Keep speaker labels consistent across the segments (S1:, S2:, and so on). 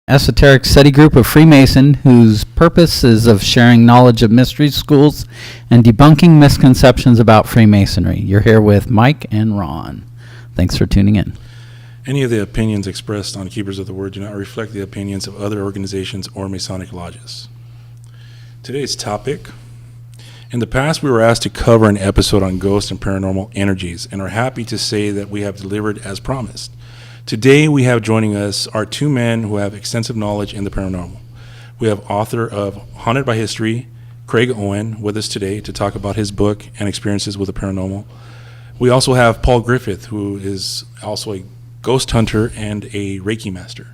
S1: esoteric study group of Freemason whose purpose is of sharing knowledge of mystery schools and debunking misconceptions about Freemasonry. You're here with Mike and Ron. Thanks for tuning in.
S2: Any of the opinions expressed on Keepers of the Word do not reflect the opinions of other organizations or Masonic lodges. Today's topic. In the past, we were asked to cover an episode on ghosts and paranormal energies, and are happy to say that we have delivered as promised. Today, we have joining us our two men who have extensive knowledge in the paranormal. We have author of Haunted by History, Craig Owens, with us today to talk about his book and experiences with the paranormal. We also have Paul Griffith, who is also a ghost hunter and a Reiki master.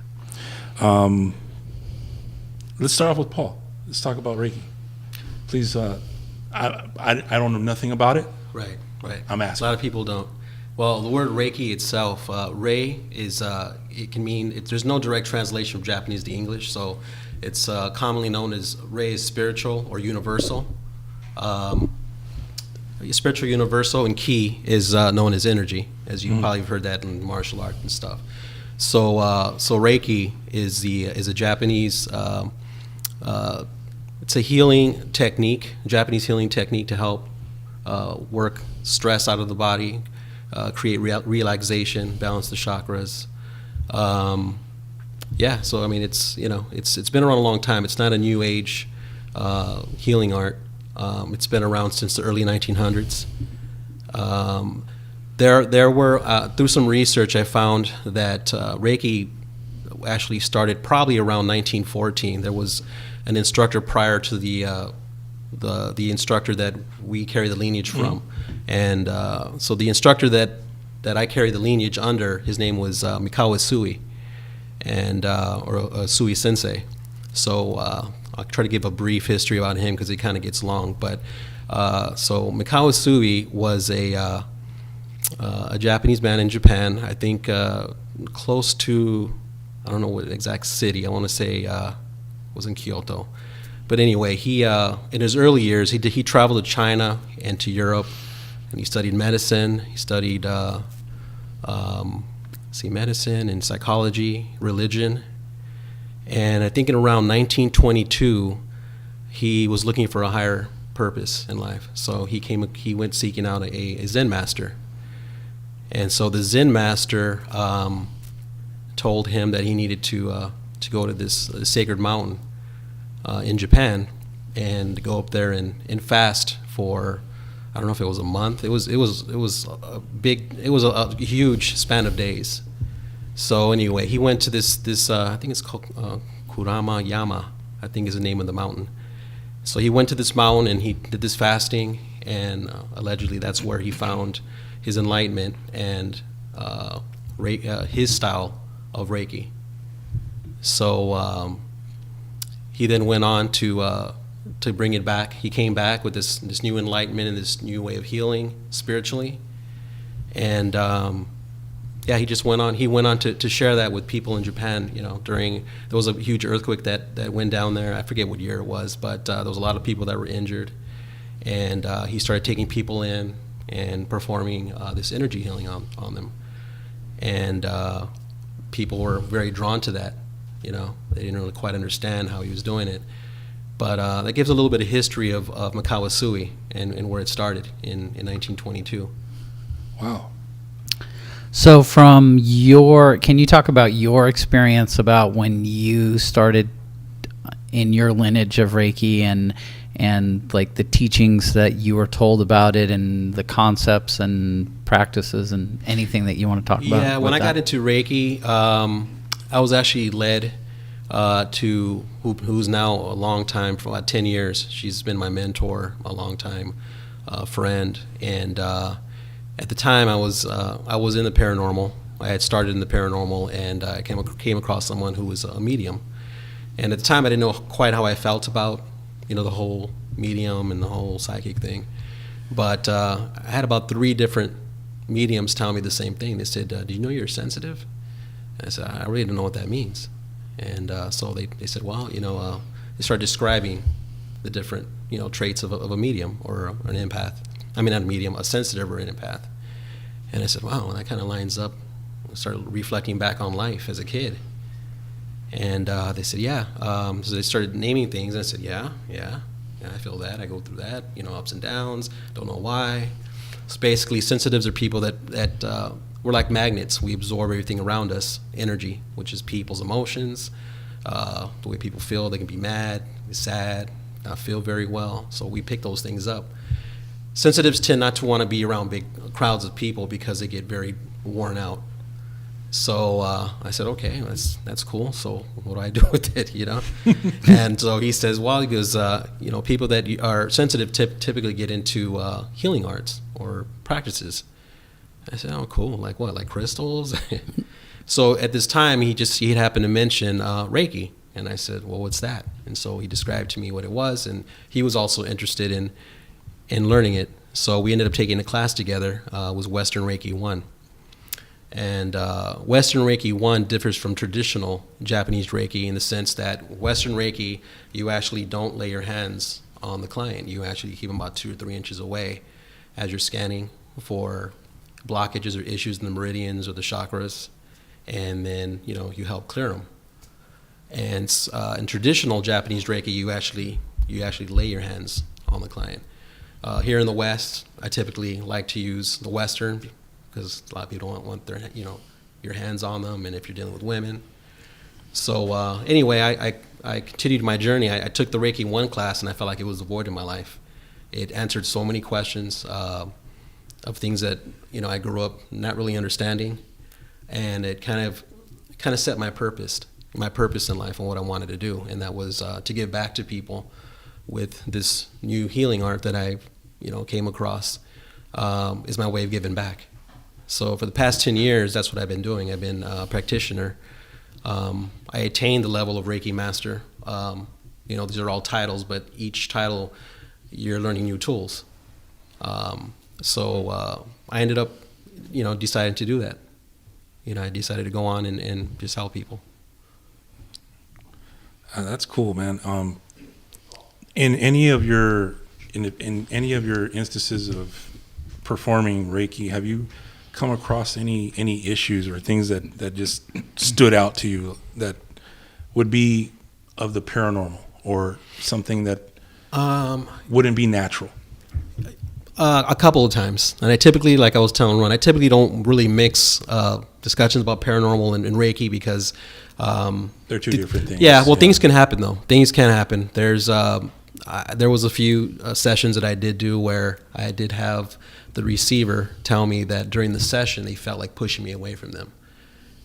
S2: Let's start off with Paul. Let's talk about Reiki. Please, I don't know nothing about it.
S3: Right.
S2: I'm asking.
S3: A lot of people don't. Well, the word Reiki itself, Rei is, it can mean, there's no direct translation from Japanese to English, so it's commonly known as Rei is spiritual or universal. Spiritual universal, and Ki is known as energy, as you probably have heard that in martial art and stuff. So Reiki is a Japanese, it's a healing technique, Japanese healing technique to help work stress out of the body, create relaxation, balance the chakras. So I mean, it's been around a long time. It's not a new age healing art. It's been around since the early 1900s. There were through some research, I found that Reiki actually started probably around 1914. There was an instructor prior to the instructor that we carry the lineage from, and so the instructor that I carry the lineage under, his name was Mikawa Sui, and or Sui Sensei. So I'll try to give a brief history about him because it kind of gets long. But so Mikawa Sui was a Japanese man in Japan. I think close to, I don't know what exact city. I want to say was in Kyoto. But anyway, he in his early years he traveled to China and to Europe, and he studied medicine. He studied medicine and psychology, religion. And I think in around 1922, he was looking for a higher purpose in life. So he went seeking out a Zen master. And so the Zen master told him that he needed to go to this sacred mountain in Japan and go up there and fast for, I don't know if it was a month. It was a huge span of days. So anyway, he went to this I think it's called Kurama Yama, I think is the name of the mountain. So he went to this mountain and he did this fasting, and allegedly that's where he found his enlightenment and his style of Reiki. So he then went on to bring it back. He came back with this new enlightenment and this new way of healing spiritually, and he just went on. He went on to share that with people in Japan. There was a huge earthquake that went down there. I forget what year it was, but there was a lot of people that were injured, and he started taking people in and performing this energy healing on them, and people were very drawn to that. They didn't really quite understand how he was doing it, but that gives a little bit of history of Mikawa Sui and where it started in 1922.
S2: Wow.
S1: So can you talk about your experience about when you started in your lineage of Reiki and like the teachings that you were told about it and the concepts and practices and anything that you want to talk about?
S3: Yeah, when I got into Reiki, I was actually led to who's now a long time, for about 10 years. She's been my mentor, a long time friend, and at the time I was in the paranormal. I had started in the paranormal, and I came across someone who was a medium. And at the time I didn't know quite how I felt about the whole medium and the whole psychic thing. But I had about 3 different mediums tell me the same thing. They said, "Do you know you're sensitive?" And I said, "I really don't know what that means." And so they said, well, they started describing the different traits of a medium or an empath. I mean, not a medium, a sensitive or an empath. And I said, wow, that kind of lines up. I started reflecting back on life as a kid. And they said, yeah. So they started naming things, and I said, yeah, I feel that. I go through that, ups and downs, don't know why. So basically, sensitives are people that we're like magnets. We absorb everything around us, energy, which is people's emotions, the way people feel. They can be mad, sad, not feel very well. So we pick those things up. Sensitives tend not to want to be around big crowds of people because they get very worn out. So I said, okay, that's cool. So what do I do with it, And so he says, well, he goes, people that are sensitive typically get into healing arts or practices. I said, oh, cool. Like what? Like crystals? So at this time, he happened to mention Reiki. And I said, well, what's that? And so he described to me what it was. And he was also interested in learning it. So we ended up taking a class together. It was Western Reiki 1. And Western Reiki 1 differs from traditional Japanese Reiki in the sense that Western Reiki, you actually don't lay your hands on the client. You actually keep them about 2 or 3 inches away as you're scanning for blockages or issues in the meridians or the chakras, and then you help clear them. And in traditional Japanese Reiki, you actually lay your hands on the client. Here in the West, I typically like to use the Western, because a lot of people don't want their, your hands on them, and if you're dealing with women. So anyway, I continued my journey. I took the Reiki 1 class, and I felt like it was a void in my life. It answered so many questions of things that I grew up not really understanding, and it kind of set my purpose in life and what I wanted to do, and that was to give back to people with this new healing art that I came across. Is my way of giving back. So for the past 10 years, that's what I've been doing. I've been a practitioner. I attained the level of Reiki Master. These are all titles, but each title, you're learning new tools. So I ended up, deciding to do that. I decided to go on and just help people.
S2: That's cool, man. In any of your instances of performing Reiki, have you come across any issues or things that just stood out to you that would be of the paranormal or something that wouldn't be natural?
S3: A couple of times. And I typically, like I was telling Ron, I typically don't really mix discussions about paranormal and Reiki because
S2: they're two different things.
S3: Yeah, well, things can happen though. Things can happen. There was a few sessions that I did do where I did have the receiver tell me that during the session they felt like pushing me away from them.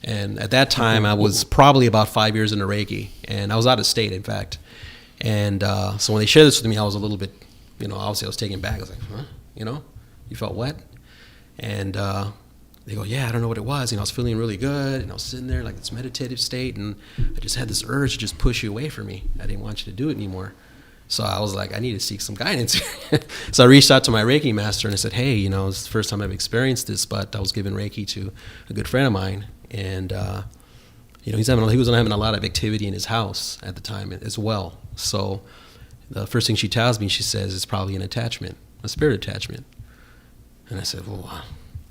S3: And at that time I was probably about 5 years into Reiki, and I was out of state, in fact. And so when they shared this with me, I was a little bit, obviously I was taken back. I was like, huh? You felt what? And they go, yeah, I don't know what it was. I was feeling really good, and I was sitting there like this meditative state, and I just had this urge to just push you away from me. I didn't want you to do it anymore. So I was like, I need to seek some guidance. So I reached out to my Reiki master and I said, hey, it's the first time I've experienced this, but I was giving Reiki to a good friend of mine. And, he was having a lot of activity in his house at the time as well. So the first thing she tells me, she says, it's probably an attachment, a spirit attachment. And I said, well,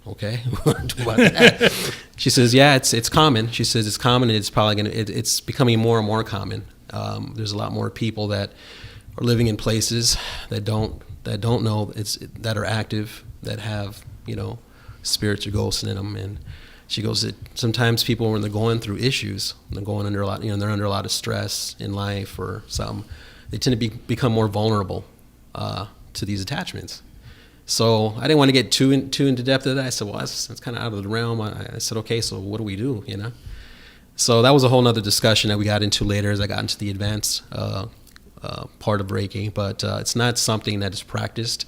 S3: okay, what do about that? She says, yeah, it's common. She says it's common, and it's probably it's becoming more and more common. There's a lot more people that are living in places that don't know that are active, that have spirits or ghosts in them. And she goes that sometimes people, when they're going through issues, they're going under a lot, they're under a lot of stress in life or something, they tend to become more vulnerable to these attachments. So I didn't want to get too into depth of that. I said, well, that's kind of out of the realm. I said, okay, so what do we do? So that was a whole nother discussion that we got into later as I got into the advanced part of Reiki, but it's not something that is practiced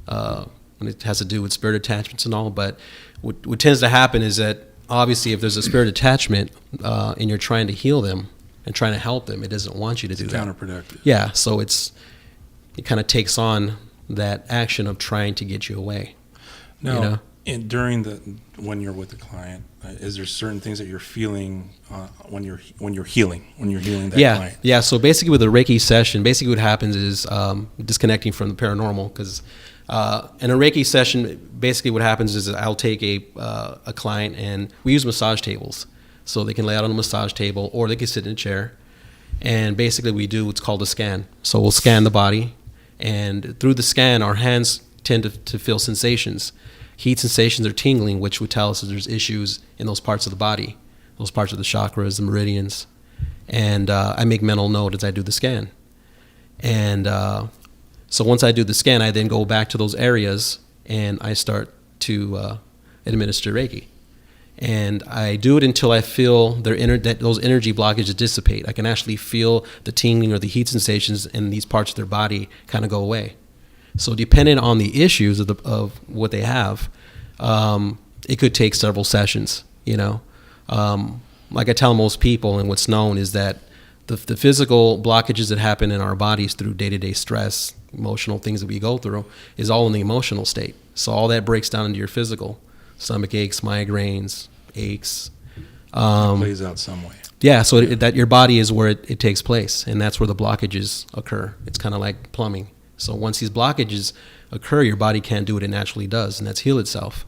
S3: when it has to do with spirit attachments and all. But what tends to happen is that obviously if there's a spirit attachment and you're trying to heal them and trying to help them, it doesn't want you to do that.
S2: Counterproductive.
S3: Yeah, so it kind of takes on that action of trying to get you away.
S2: Now, when you're with the client, is there certain things that you're feeling when you're healing that client?
S3: Yeah. So basically, with a Reiki session, what happens is disconnecting from the paranormal. Because in a Reiki session, basically what happens is I'll take a client, and we use massage tables. So they can lay out on a massage table or they can sit in a chair. And basically we do what's called a scan. So we'll scan the body, and through the scan, our hands tend to feel sensations. Heat sensations or tingling, which would tell us that there's issues in those parts of the body, those parts of the chakras, the meridians. And I make mental note as I do the scan. And so once I do the scan, I then go back to those areas and I start to administer Reiki. And I do it until I feel that those energy blockages dissipate. I can actually feel the tingling or the heat sensations in these parts of their body kind of go away. So depending on the issues of what they have, it could take several sessions, you know. Like I tell most people, and what's known is that the physical blockages that happen in our bodies through day-to-day stress, emotional things that we go through, is all in the emotional state. So all that breaks down into your physical. Stomach aches, migraines, aches.
S2: It plays out some way.
S3: Yeah, so that your body is where it takes place, and that's where the blockages occur. It's kind of like plumbing. So once these blockages occur, your body can't do what it naturally does, and that's heal itself.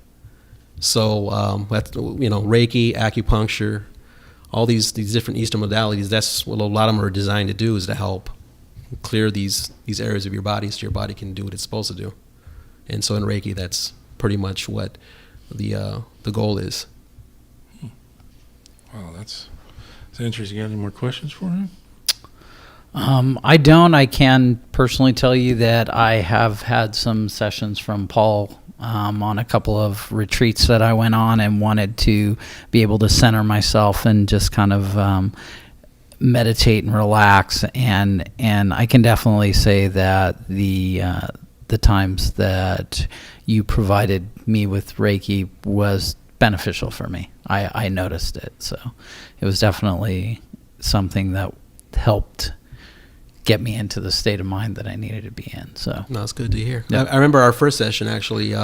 S3: So that's, Reiki, acupuncture, all these different Eastern modalities, that's what a lot of them are designed to do, is to help clear these areas of your body so your body can do what it's supposed to do. And so in Reiki, that's pretty much what the goal is.
S2: Wow, that's interesting. You got any more questions for him?
S1: I don't. I can personally tell you that I have had some sessions from Paul on a couple of retreats that I went on, and wanted to be able to center myself and just kind of meditate and relax. And I can definitely say that the times that you provided me with Reiki was beneficial for me. I noticed it. So it was definitely something that helped get me into the state of mind that I needed to be in. So
S3: no, it's good to hear.
S1: Yep.
S3: I remember our first session, actually,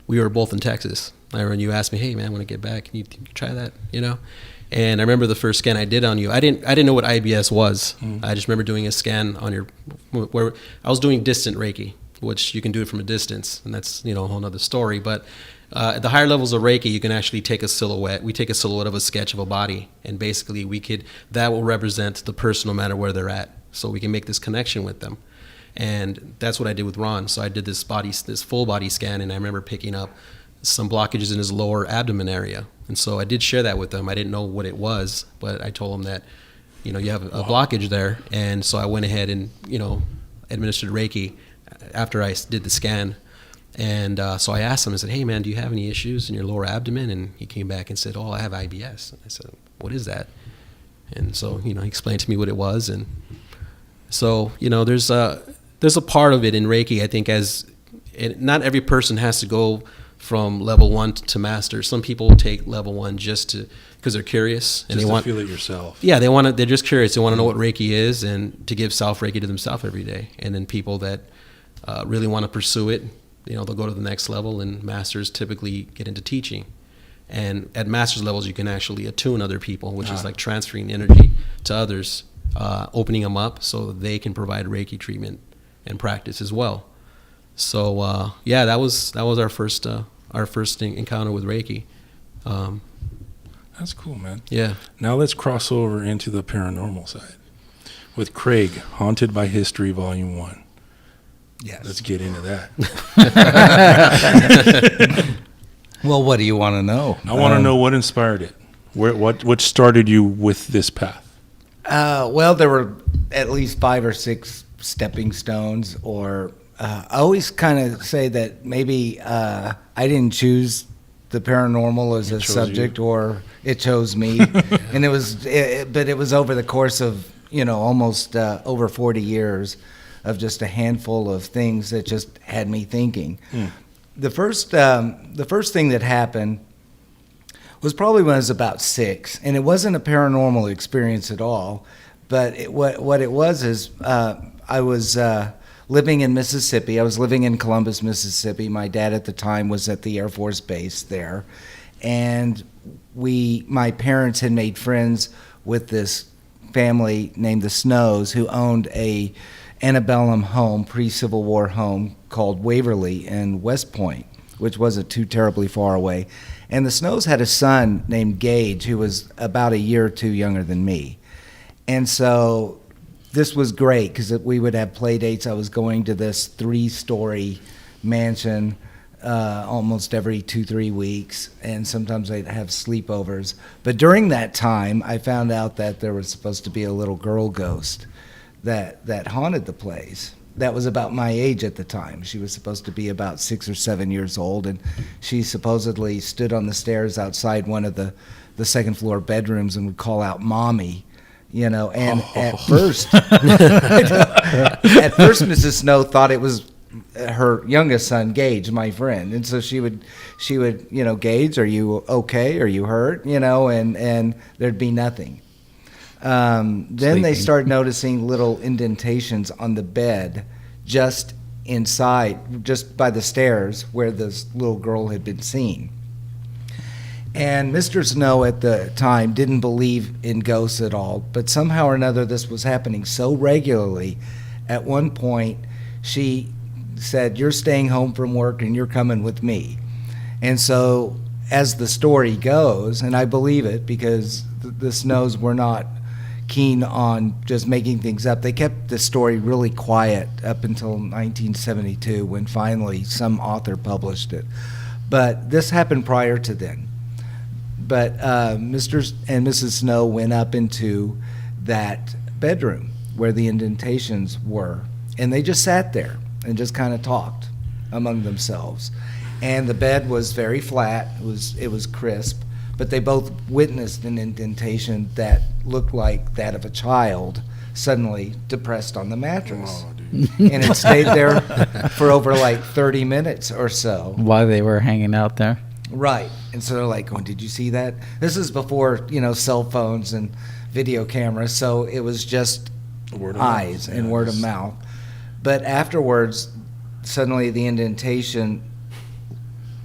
S3: we were both in Texas. I remember you asked me, hey man, when I get back, can you try that, And I remember the first scan I did on you. I didn't know what IBS was. I just remember doing a scan on where I was doing distant Reiki, which you can do it from a distance, and that's a whole other story. But at the higher levels of Reiki, you can actually take a silhouette. We take a silhouette of a sketch of a body, and basically that will represent the person no matter where they're at. So we can make this connection with them. And that's what I did with Ron. So I did this full body scan, and I remember picking up some blockages in his lower abdomen area. And so I did share that with them. I didn't know what it was, but I told him that, you have a blockage there. And so I went ahead and, administered Reiki after I did the scan. And so I asked him, I said, hey man, do you have any issues in your lower abdomen? And he came back and said, oh, I have IBS. And I said, what is that? And so, he explained to me what it was. And so, there's a part of it in Reiki, I think, not every person has to go from level 1 to master. Some people take level 1 just because they're curious and
S2: just
S3: they want
S2: to feel it yourself.
S3: Yeah, they're just curious. They want to know what Reiki is and to give self Reiki to themselves every day. And then people that really want to pursue it, they'll go to the next level, and masters typically get into teaching. And at master's levels, you can actually attune other people, which is like transferring energy to others, opening them up so they can provide Reiki treatment and practice as well. So that was our first encounter with Reiki.
S2: That's cool, man.
S3: Yeah.
S2: Now let's cross over into the paranormal side with Craig, Haunted by History, Volume 1.
S4: Yes.
S2: Let's get into that.
S4: Well, what do you want to know?
S2: I want to know what inspired it. What started you with this path?
S4: Well, there were at least 5 or 6 stepping stones, or I always kind of say that maybe I didn't choose the paranormal as a subject, or it chose me. And but it was over the course of, almost over 40 years of just a handful of things that just had me thinking. The first thing that happened was probably when I was about 6, and it wasn't a paranormal experience at all. But what it was is I was living in Mississippi. I was living in Columbus, Mississippi. My dad at the time was at the Air Force Base there, and my parents had made friends with this family named the Snows, who owned a antebellum home, pre-Civil War home called Waverly in West Point. which wasn't too terribly far away. And the Snows had a son named Gage who was about a year or two younger than me. And so this was great because we would have play dates. I was going to this 3-story mansion almost every 2-3 weeks, and sometimes I'd have sleepovers. But during that time, I found out that there was supposed to be a little girl ghost that haunted the place. That was about my age at the time. She was supposed to be about 6 or 7 years old, and she supposedly stood on the stairs outside one of the second floor bedrooms and would call out "Mommy," you know. And at first, Mrs. Snow thought it was her youngest son, Gage, my friend, and so she would, you know, "Gage, are you okay? Are you hurt?" You know, and there'd be nothing. Then they started noticing little indentations on the bed just inside, just by the stairs where this little girl had been seen. And Mr. Snow at the time didn't believe in ghosts at all, but somehow or another this was happening so regularly. At one point, she said, "You're staying home from work and you're coming with me." And so, as the story goes, and I believe it because the Snows were not keen on just making things up. They kept the story really quiet up until 1972 when finally some author published it. But this happened prior to then. But Mr. and Mrs. Snow went up into that bedroom where the indentations were, and they just sat there and just kind of talked among themselves. And the bed was very flat. It was crisp. But they both witnessed an indentation that looked like that of a child suddenly depressed on the mattress.
S2: Oh, dude.
S4: And it stayed there for over like 30 minutes or so.
S1: While they were hanging out there.
S4: Right. And so they're like, "Oh, did you see that?" This is before, you know, cell phones and video cameras, so it was just
S2: Word of
S4: eyes
S2: mouth.
S4: and
S2: Yeah,
S4: word of mouth. But afterwards, suddenly the indentation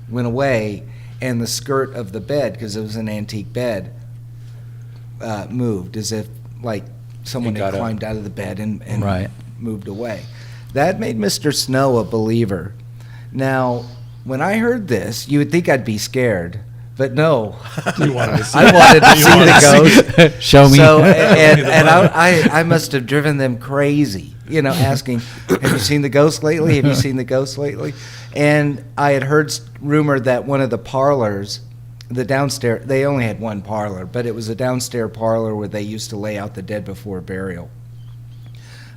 S4: went away, and the skirt of the bed, because it was an antique bed, moved as if like someone
S2: It
S4: had
S2: got up.
S4: climbed out of the bed and
S1: Right.
S4: moved away. That made Mr. Snow a believer. Now, when I heard this, you would think I'd be scared, but no.
S2: You wanted to see
S4: I wanted to
S2: You
S4: see
S2: wanted
S4: the
S2: to
S4: ghost.
S1: Show me.
S4: So, and I must have driven them crazy, you know, asking, "Have you seen the ghost lately? Have you seen the ghost lately?" And I had heard rumor that one of the parlors, the downstairs, they only had one parlor, but it was a downstairs parlor where they used to lay out the dead before burial.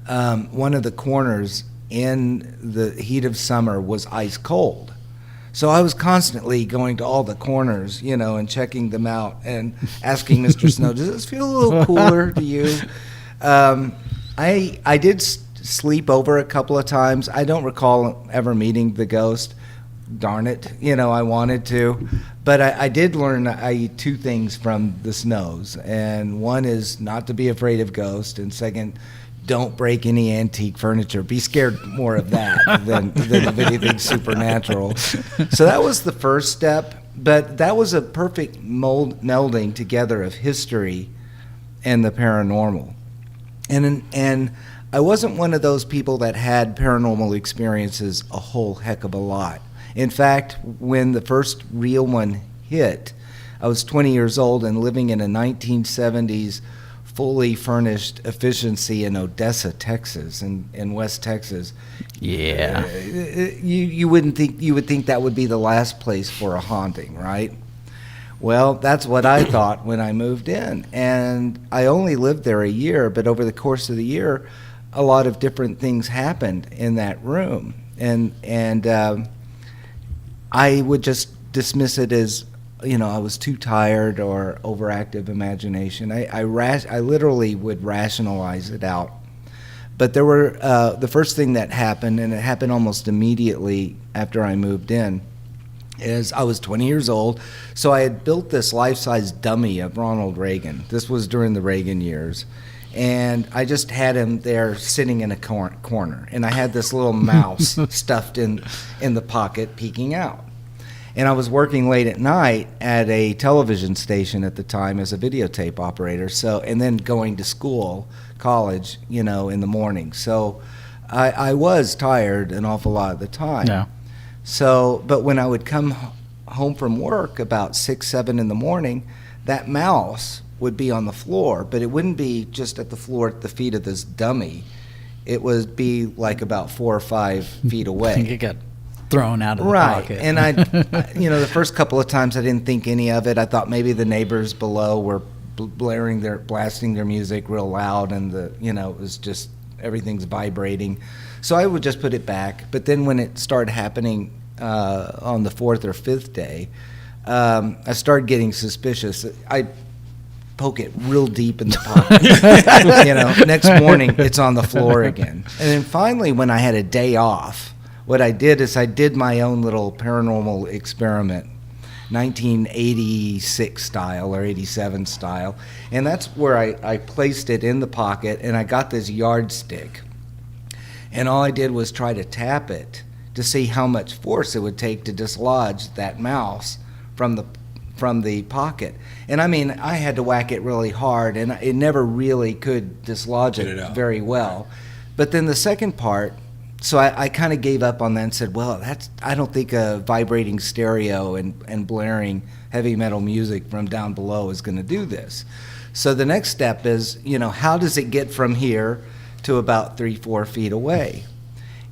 S4: One of the corners in the heat of summer was ice cold. So I was constantly going to all the corners, you know, and checking them out and asking Mr. Snow, "Does this feel a little cooler to you?" I did sleep over a couple of times. I don't recall ever meeting the ghost. Darn it, you know, I wanted to. But I did learn 2 things from the Snows. And one is not to be afraid of ghosts. And second, don't break any antique furniture. Be scared more of that than of anything supernatural. So that was the first step. But that was a perfect melding together of history and the paranormal. And I wasn't one of those people that had paranormal experiences a whole heck of a lot. In fact, when the first real one hit, I was 20 years old and living in a 1970s fully furnished efficiency in Odessa, Texas, in West Texas.
S1: Yeah.
S4: You would think that would be the last place for a haunting, right? Well, that's what I thought when I moved in. And I only lived there a year, but over the course of the year, a lot of different things happened in that room. And I would just dismiss it as, you know, I was too tired or overactive imagination. I literally would rationalize it out. But there were, the first thing that happened, and it happened almost immediately after I moved in, is I was 20 years old, so I had built this life-size dummy of Ronald Reagan. This was during the Reagan years. And I just had him there sitting in a corner. And I had this little mouse stuffed in the pocket peeking out. And I was working late at night at a television station at the time as a videotape operator. So, and then going to school, college, you know, in the morning. So I was tired an awful lot of the time.
S1: Yeah.
S4: So, but when I would come home from work about 6, 7 in the morning, that mouse would be on the floor, but it wouldn't be just at the floor at the feet of this dummy. It would be like about 4 or 5 feet away.
S1: I think it got thrown out of the
S4: Right.
S1: pocket.
S4: And the first couple of times I didn't think any of it. I thought maybe the neighbors below were blasting their music real loud, and it was just everything's vibrating. So I would just put it back. But then when it started happening on the 4th or 5th day, I started getting suspicious. I poke it real deep in the pocket. Next morning it's on the floor again. And then finally, when I had a day off, what I did is I did my own little paranormal experiment, 1986 style or 87 style. And that's where I placed it in the pocket, and I got this yardstick. And all I did was try to tap it to see how much force it would take to dislodge that mouse from the pocket. And I mean, I had to whack it really hard, and it never really could dislodge it very well. But then the second part, so I kind of gave up on that and said, well, I don't think a vibrating stereo and blaring heavy metal music from down below is going to do this. So the next step is, how does it get from here to about 3-4 feet away?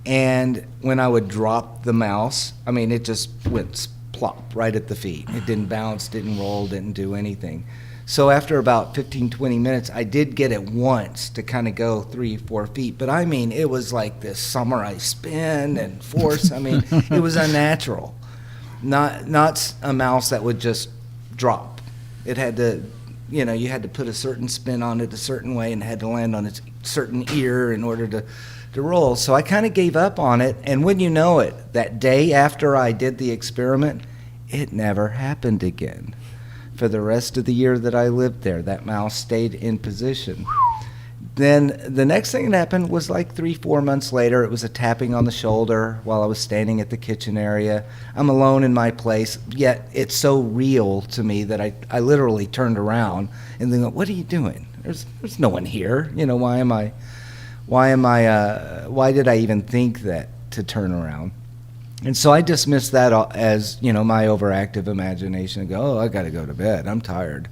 S4: And when I would drop the mouse, I mean, it just went plop right at the feet. It didn't bounce, didn't roll, didn't do anything. So after about 15-20 minutes, I did get it once to kind of go 3-4 feet. But I mean, it was like this samurai spin and force. I mean, it was unnatural. Not a mouse that would just drop. It had to, you had to put a certain spin on it a certain way, and it had to land on its certain ear in order to roll. So I kind of gave up on it, and wouldn't you know it, that day after I did the experiment, it never happened again. For the rest of the year that I lived there, that mouse stayed in position. Then the next thing that happened was like 3-4 months later. It was a tapping on the shoulder while I was standing at the kitchen area. I'm alone in my place, yet it's so real to me that I literally turned around and then, what are you doing? There's no one here. Why did I even think that to turn around? And so I dismissed that as, my overactive imagination and go, I got to go to bed. I'm tired.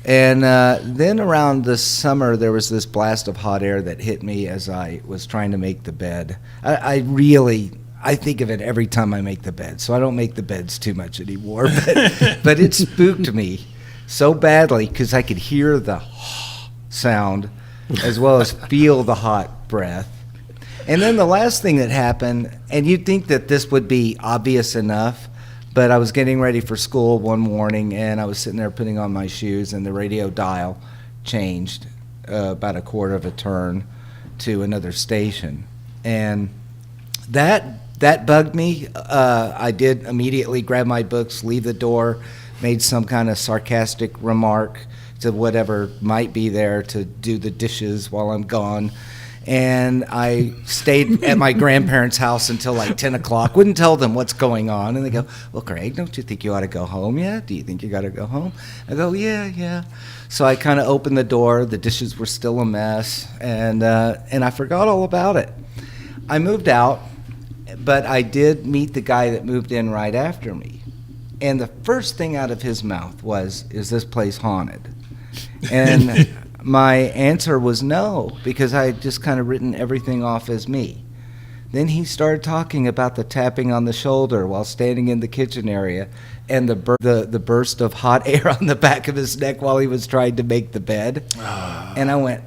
S4: And then around the summer, there was this blast of hot air that hit me as I was trying to make the bed. I think of it every time I make the bed, so I don't make the beds too much anymore. But it spooked me so badly because I could hear the sound as well as feel the hot breath. And then the last thing that happened, and you'd think that this would be obvious enough, but I was getting ready for school one morning, and I was sitting there putting on my shoes, and the radio dial changed about a quarter of a turn to another station. And that bugged me. I did immediately grab my books, leave the door, made some kind of sarcastic remark to whatever might be there to do the dishes while I'm gone. And I stayed at my grandparents' house until like 10 o'clock. Wouldn't tell them what's going on. And they go, well, Craig, don't you think you ought to go home yet? Do you think you got to go home? I go, yeah. So I kind of opened the door. The dishes were still a mess. And I forgot all about it. I moved out, but I did meet the guy that moved in right after me. And the first thing out of his mouth was, is this place haunted? And my answer was no, because I had just kind of written everything off as me. Then he started talking about the tapping on the shoulder while standing in the kitchen area and the burst of hot air on the back of his neck while he was trying to make the bed. And I went,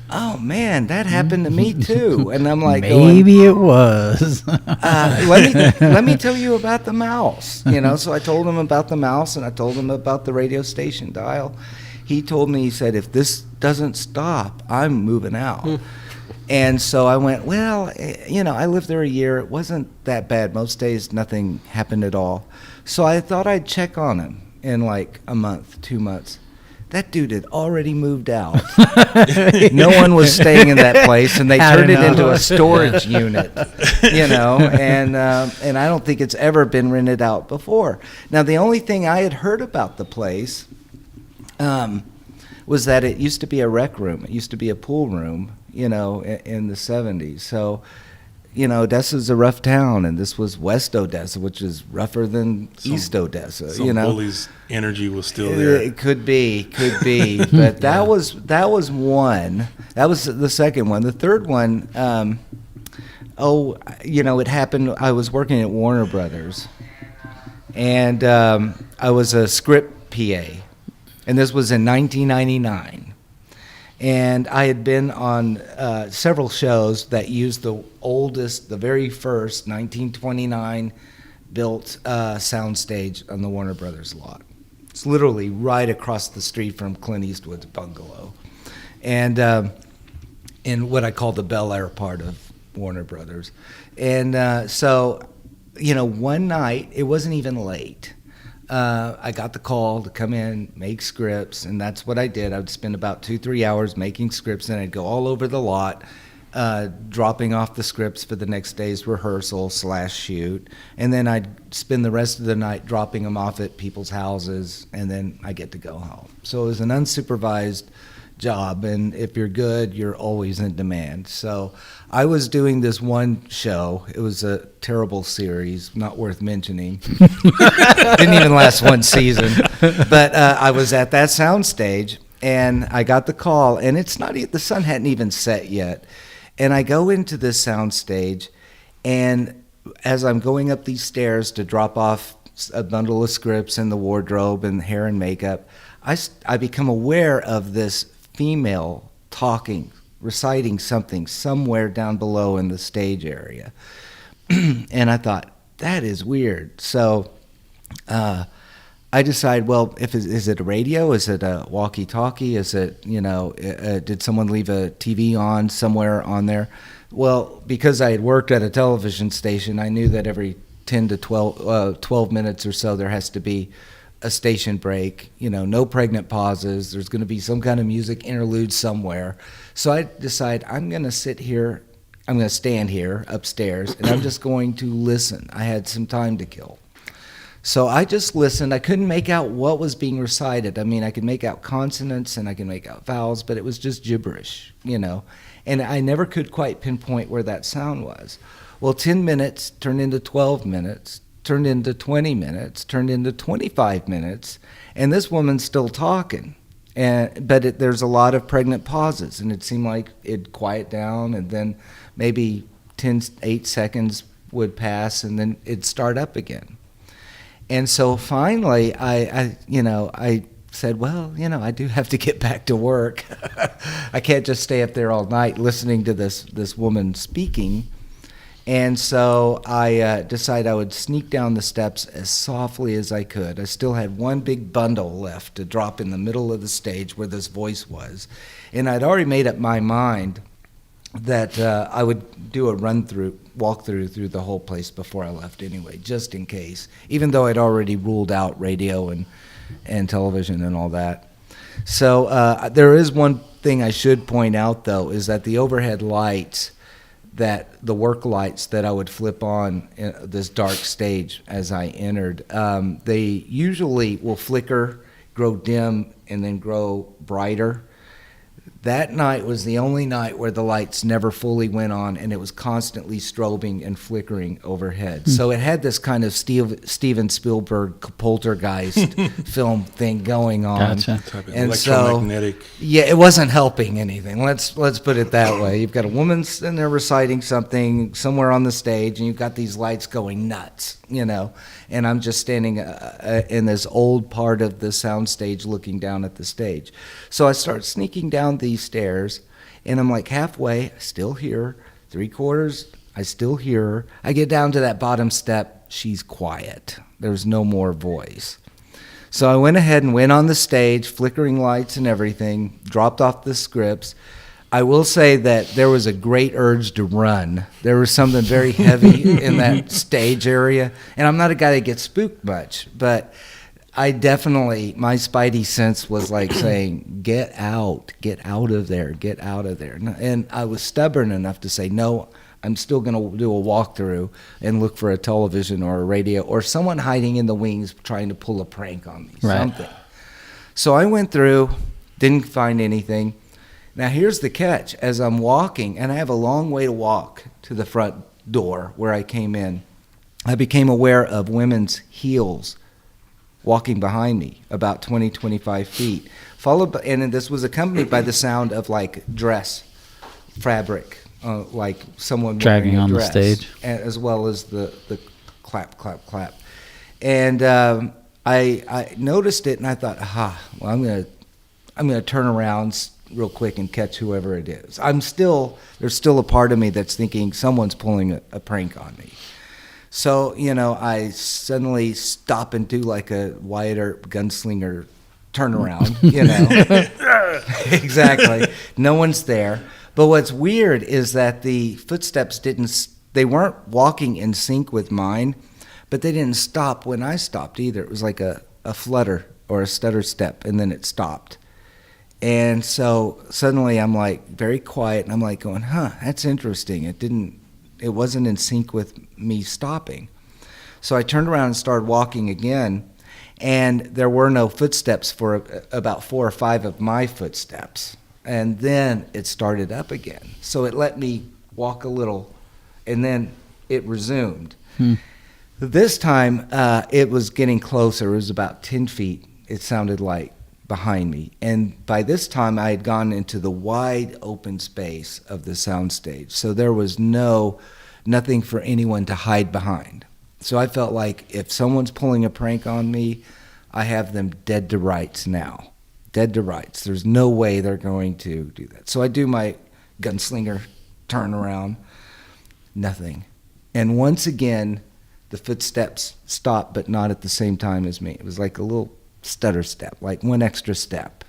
S4: oh, man, that happened to me, too. And I'm like,
S1: maybe it was.
S4: let me tell you about the mouse. So I told him about the mouse, and I told him about the radio station dial. He told me, he said, if this doesn't stop, I'm moving out. And so I went, well, I lived there a year. It wasn't that bad. Most days, nothing happened at all. So I thought I'd check on him in like a month, 2 months. That dude had already moved out. No one was staying in that place, and they turned it into a storage unit, and I don't think it's ever been rented out before. Now, the only thing I had heard about the place was that it used to be a rec room. It used to be a pool room, in the 70s. So, Odessa's a rough town, and this was West Odessa, which is rougher than East Odessa.
S2: Some bully's energy was still there.
S4: It could be, but that was one. That was the second one. The third one, it happened. I was working at Warner Brothers, and I was a script PA, and this was in 1999. And I had been on several shows that used the very first 1929 built soundstage on the Warner Brothers lot. It's literally right across the street from Clint Eastwood's bungalow, and in what I call the Bel Air part of Warner Brothers. And so, one night, it wasn't even late. I got the call to come in, make scripts, and that's what I did. I would spend about 2-3 hours making scripts, and I'd go all over the lot, dropping off the scripts for the next day's rehearsal / shoot, and then I'd spend the rest of the night dropping them off at people's houses, and then I get to go home. So it was an unsupervised job, and if you're good, you're always in demand. So I was doing this one show. It was a terrible series, not worth mentioning. Didn't even last one season. But I was at that soundstage, and I got the call, and the sun hadn't even set yet. And I go into this soundstage, and as I'm going up these stairs to drop off a bundle of scripts and the wardrobe and hair and makeup, I become aware of this female talking, reciting something somewhere down below in the stage area. And I thought, that is weird. So I decide, well, is it a radio? Is it a walkie-talkie? Is it, did someone leave a TV on somewhere on there? Well, because I had worked at a television station, I knew that every 10 to 12 minutes or so there has to be a station break, no pregnant pauses. There's going to be some kind of music interlude somewhere. So I decide I'm going to stand here upstairs, and I'm just going to listen. I had some time to kill. So I just listened. I couldn't make out what was being recited. I mean, I could make out consonants and I could make out vowels, but it was just gibberish, And I never could quite pinpoint where that sound was. Well, 10 minutes turned into 12 minutes, turned into 20 minutes, turned into 25 minutes, and this woman's still talking. But there's a lot of pregnant pauses, and it seemed like it'd quiet down, and then maybe 8 seconds would pass, and then it'd start up again. And so finally, I said, well, I do have to get back to work. I can't just stay up there all night listening to this woman speaking. And so I decided I would sneak down the steps as softly as I could. I still had one big bundle left to drop in the middle of the stage where this voice was. And I'd already made up my mind that I would do a walkthrough through the whole place before I left anyway, just in case, even though I'd already ruled out radio and television and all that. So there is one thing I should point out, though, is that the overhead lights, the work lights that I would flip on in this dark stage as I entered, they usually will flicker, grow dim, and then grow brighter. That night was the only night where the lights never fully went on, and it was constantly strobing and flickering overhead. So it had this kind of Steven Spielberg poltergeist film thing going on.
S1: Gotcha.
S4: And
S2: electromagnetic.
S4: So, yeah, it wasn't helping anything. Let's put it that way. You've got a woman sitting there reciting something somewhere on the stage, and you've got these lights going nuts, and I'm just standing in this old part of the soundstage looking down at the stage. So I start sneaking down these stairs, and I'm like halfway, still here, 3/4, I still hear her. I get down to that bottom step, she's quiet. There's no more voice. So I went ahead and went on the stage, flickering lights and everything, dropped off the scripts. I will say that there was a great urge to run. There was something very heavy in that stage area. And I'm not a guy that gets spooked much, but I definitely, my spidey sense was like saying, get out of there, get out of there. And I was stubborn enough to say, no, I'm still going to do a walkthrough and look for a television or a radio or someone hiding in the wings trying to pull a prank on me, something. So I went through, didn't find anything. Now here's the catch. As I'm walking, and I have a long way to walk to the front door where I came in, I became aware of women's heels walking behind me about 20, 25 feet. Followed by, and this was accompanied by the sound of like dress fabric, like someone
S1: Dragging
S4: wearing a
S1: on the
S4: dress,
S1: stage.
S4: as well as the clap, clap, clap. And I noticed it, and I thought, aha, well, I'm gonna turn around real quick and catch whoever it is. There's still a part of me that's thinking someone's pulling a prank on me. So, I suddenly stop and do like a Wyatt Earp gunslinger turnaround, Exactly. No one's there. But what's weird is that the footsteps they weren't walking in sync with mine, but they didn't stop when I stopped either. It was like a flutter or a stutter step, and then it stopped. And so suddenly I'm like very quiet, and I'm like going, that's interesting. It wasn't in sync with me stopping. So I turned around and started walking again, and there were no footsteps for about 4 or 5 of my footsteps. And then it started up again. So it let me walk a little, and then it resumed. This time, it was getting closer. It was about 10 feet, it sounded like, behind me. And by this time, I had gone into the wide open space of the soundstage. So there was nothing for anyone to hide behind. So I felt like if someone's pulling a prank on me, I have them dead to rights now. Dead to rights. There's no way they're going to do that. So I do my gunslinger turnaround. Nothing. And once again, the footsteps stopped, but not at the same time as me. It was like a little stutter step, like one extra step,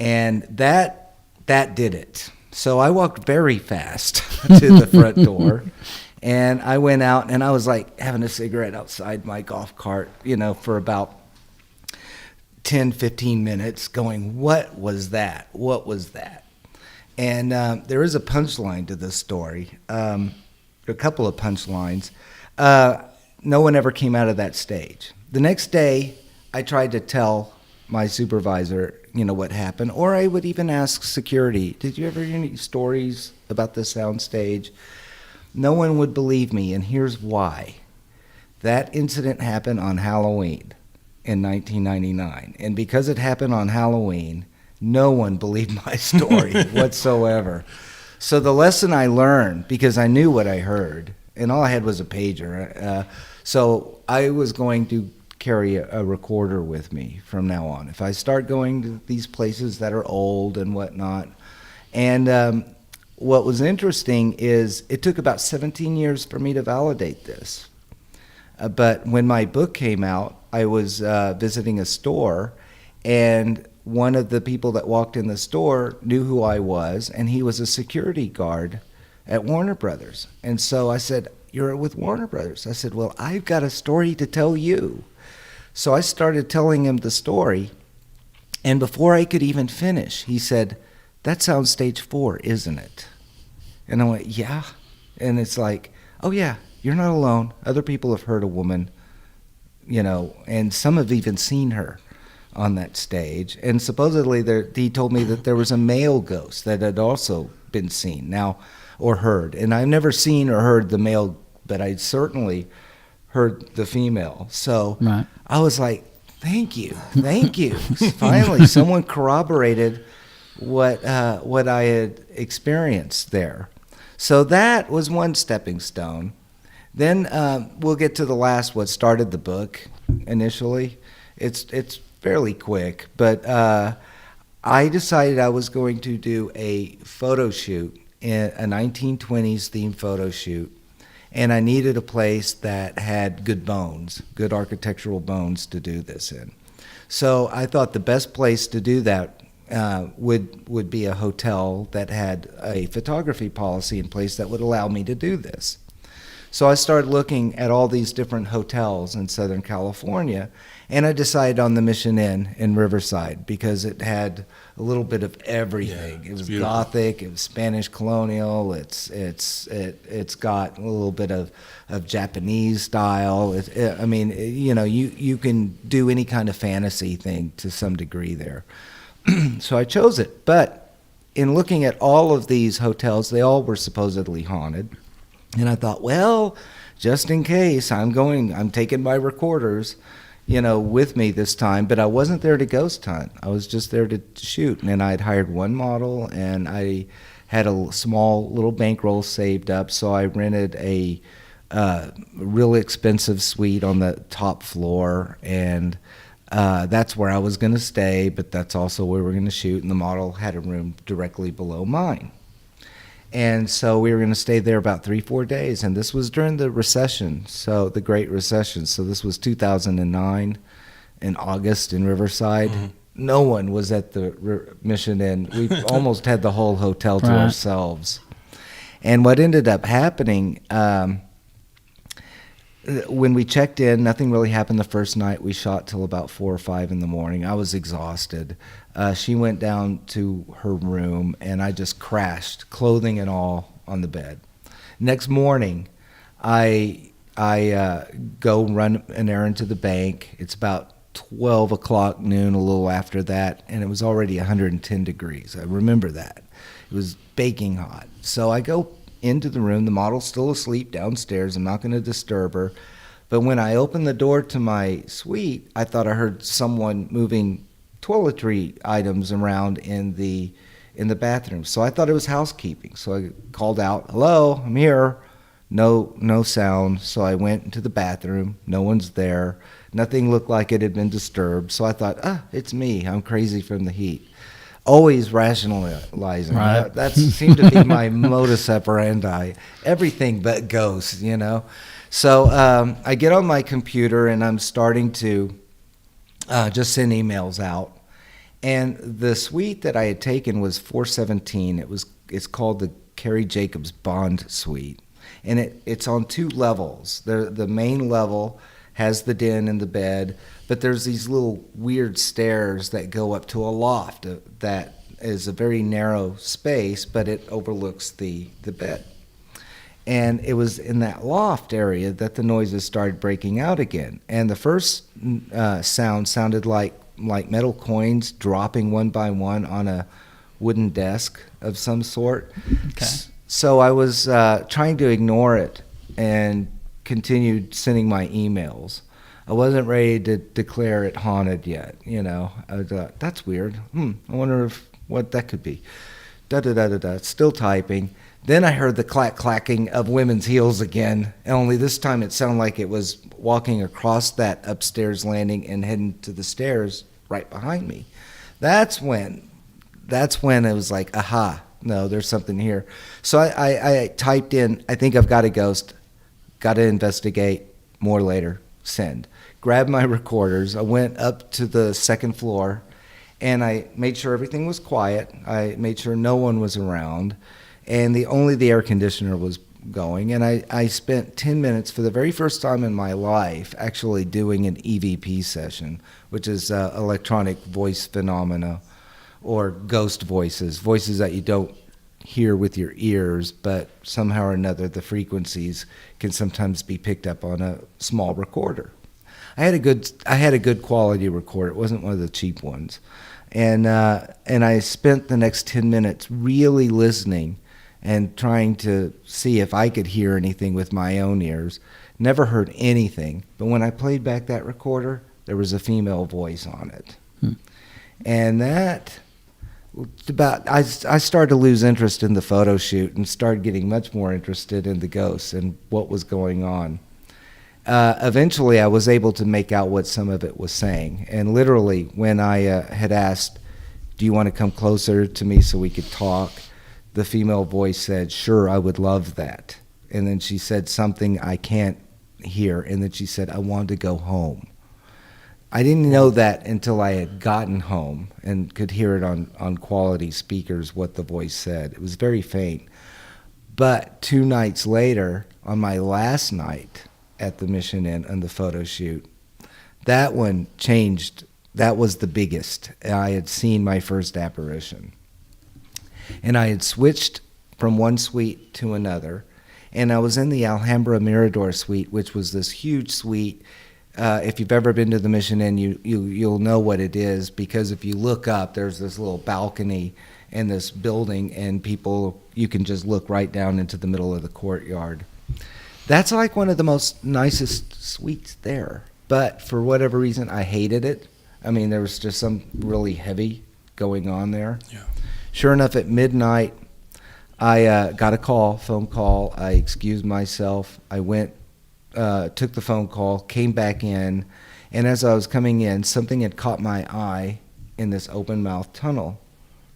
S4: And that did it. So I walked very fast to the front door, and I went out, and I was like having a cigarette outside my golf cart, for about 10, 15 minutes going, what was that? What was that? And there is a punchline to this story, a couple of punchlines. No one ever came out of that stage. The next day, I tried to tell my supervisor, what happened, or I would even ask security, did you ever hear any stories about the soundstage? No one would believe me, and here's why. That incident happened on Halloween in 1999, and because it happened on Halloween, no one believed my story whatsoever. So the lesson I learned, because I knew what I heard, and all I had was a pager, so I was going to carry a recorder with me from now on. If I start going to these places that are old and whatnot. And what was interesting is it took about 17 years for me to validate this. But when my book came out, I was visiting a store, and one of the people that walked in the store knew who I was, and he was a security guard at Warner Brothers. And so I said, "You're with Warner Brothers?" I said, "Well, I've got a story to tell you." So I started telling him the story, and before I could even finish, he said, "That sounds stage 4, isn't it?" And I went, "Yeah." And it's like, "Oh yeah, you're not alone. Other people have heard a woman, and some have even seen her on that stage." And supposedly he told me that there was a male ghost that had also been seen now or heard. And I've never seen or heard the male, but I certainly heard the female. So
S1: right.
S4: I was like, thank you. Finally, someone corroborated what I had experienced there. So that was one stepping stone. Then we'll get to the last, what started the book initially. It's fairly quick, but I decided I was going to do a photo shoot, a 1920s themed photo shoot. And I needed a place that had good bones, good architectural bones to do this in. So I thought the best place to do that would be a hotel that had a photography policy in place that would allow me to do this. So I started looking at all these different hotels in Southern California, and I decided on the Mission Inn in Riverside because it had a little bit of everything.
S2: Yeah,
S4: it was
S2: beautiful.
S4: Gothic, it was Spanish colonial, it's got a little bit of Japanese style. You can do any kind of fantasy thing to some degree there. So I chose it, but in looking at all of these hotels, they all were supposedly haunted. And I thought, well, just in case, I'm taking my recorders, with me this time. But I wasn't there to ghost hunt. I was just there to shoot. And I'd hired one model, and I had a small little bankroll saved up. So I rented a really expensive suite on the top floor, and that's where I was going to stay, but that's also where we're going to shoot. And the model had a room directly below mine. And so we were going to stay there about 3-4 days. And this was during the recession, so the Great Recession. So this was 2009 in August in Riverside. Mm-hmm. No one was at the Mission Inn. We almost had the whole hotel to ourselves. And what ended up happening, when we checked in, nothing really happened the first night. We shot till about 4 or 5 in the morning. I was exhausted. She went down to her room, and I just crashed, clothing and all, on the bed. Next morning, I go run an errand to the bank. It's about 12 o'clock noon, a little after that, and it was already 110 degrees. I remember that. It was baking hot. So I go into the room. The model's still asleep downstairs. I'm not going to disturb her. But when I opened the door to my suite, I thought I heard someone moving toiletry items around in the bathroom. So I thought it was housekeeping. So I called out, "Hello, I'm here." No sound. So I went into the bathroom. No one's there. Nothing looked like it had been disturbed. So I thought, it's me. I'm crazy from the heat. Always rationalizing.
S1: Right.
S4: That seemed to be my modus operandi. Everything but ghosts, So I get on my computer, and I'm starting to just send emails out. And the suite that I had taken was 417. It's called the Carrie Jacobs Bond Suite. And it's on 2 levels. The main level has the den and the bed, but there's these little weird stairs that go up to a loft that is a very narrow space, but it overlooks the bed. And it was in that loft area that the noises started breaking out again. And the first sound sounded like metal coins dropping one by one on a wooden desk of some sort.
S1: Okay.
S4: So I was trying to ignore it and continued sending my emails. I wasn't ready to declare it haunted yet, I thought, that's weird. I wonder what that could be. Da-da-da-da-da, still typing. Then I heard the clacking of women's heels again, only this time it sounded like it was walking across that upstairs landing and heading to the stairs right behind me. That's when it was like, aha, no, there's something here. So I typed in, I think I've got a ghost, got to investigate, more later, send. Grabbed my recorders. I went up to the second floor, and I made sure everything was quiet. I made sure no one was around, and only the air conditioner was going. And I spent 10 minutes for the very first time in my life actually doing an EVP session, which is electronic voice phenomena, or ghost voices that you don't hear with your ears, but somehow or another the frequencies can sometimes be picked up on a small recorder. I had a good quality recorder. It wasn't one of the cheap ones. And I spent the next 10 minutes really listening and trying to see if I could hear anything with my own ears. Never heard anything. But when I played back that recorder, there was a female voice on it. And that I started to lose interest in the photo shoot and started getting much more interested in the ghosts and what was going on. Eventually, I was able to make out what some of it was saying. And literally, when I had asked, "Do you want to come closer to me so we could talk?" the female voice said, "Sure, I would love that." And then she said something I can't hear. And then she said, "I want to go home." I didn't know that until I had gotten home and could hear it on quality speakers, what the voice said. It was very faint. But 2 nights later, on my last night at the Mission Inn on the photo shoot, that one changed. That was the biggest. I had seen my first apparition. And I had switched from one suite to another. And I was in the Alhambra Mirador suite, which was this huge suite. If you've ever been to the Mission Inn, you'll know what it is, because if you look up, there's this little balcony in this building, and you can just look right down into the middle of the courtyard. That's like one of the most nicest suites there. But for whatever reason, I hated it. I mean, there was just some really heavy going on there.
S2: Yeah.
S4: Sure enough, at midnight, I got a phone call. I excused myself. I went, took the phone call, came back in, and as I was coming in, something had caught my eye in this open mouth tunnel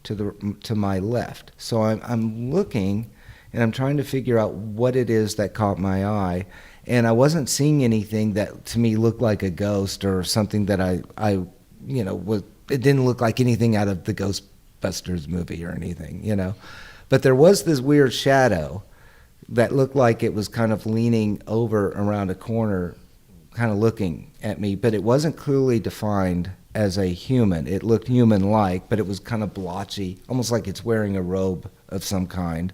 S4: to my left. So I'm looking, and I'm trying to figure out what it is that caught my eye, and I wasn't seeing anything that to me looked like a ghost or something that I was. It didn't look like anything out of the Ghostbusters movie or anything, But there was this weird shadow that looked like it was kind of leaning over around a corner, kind of looking at me, but it wasn't clearly defined as a human. It looked human-like, but it was kind of blotchy, almost like it's wearing a robe of some kind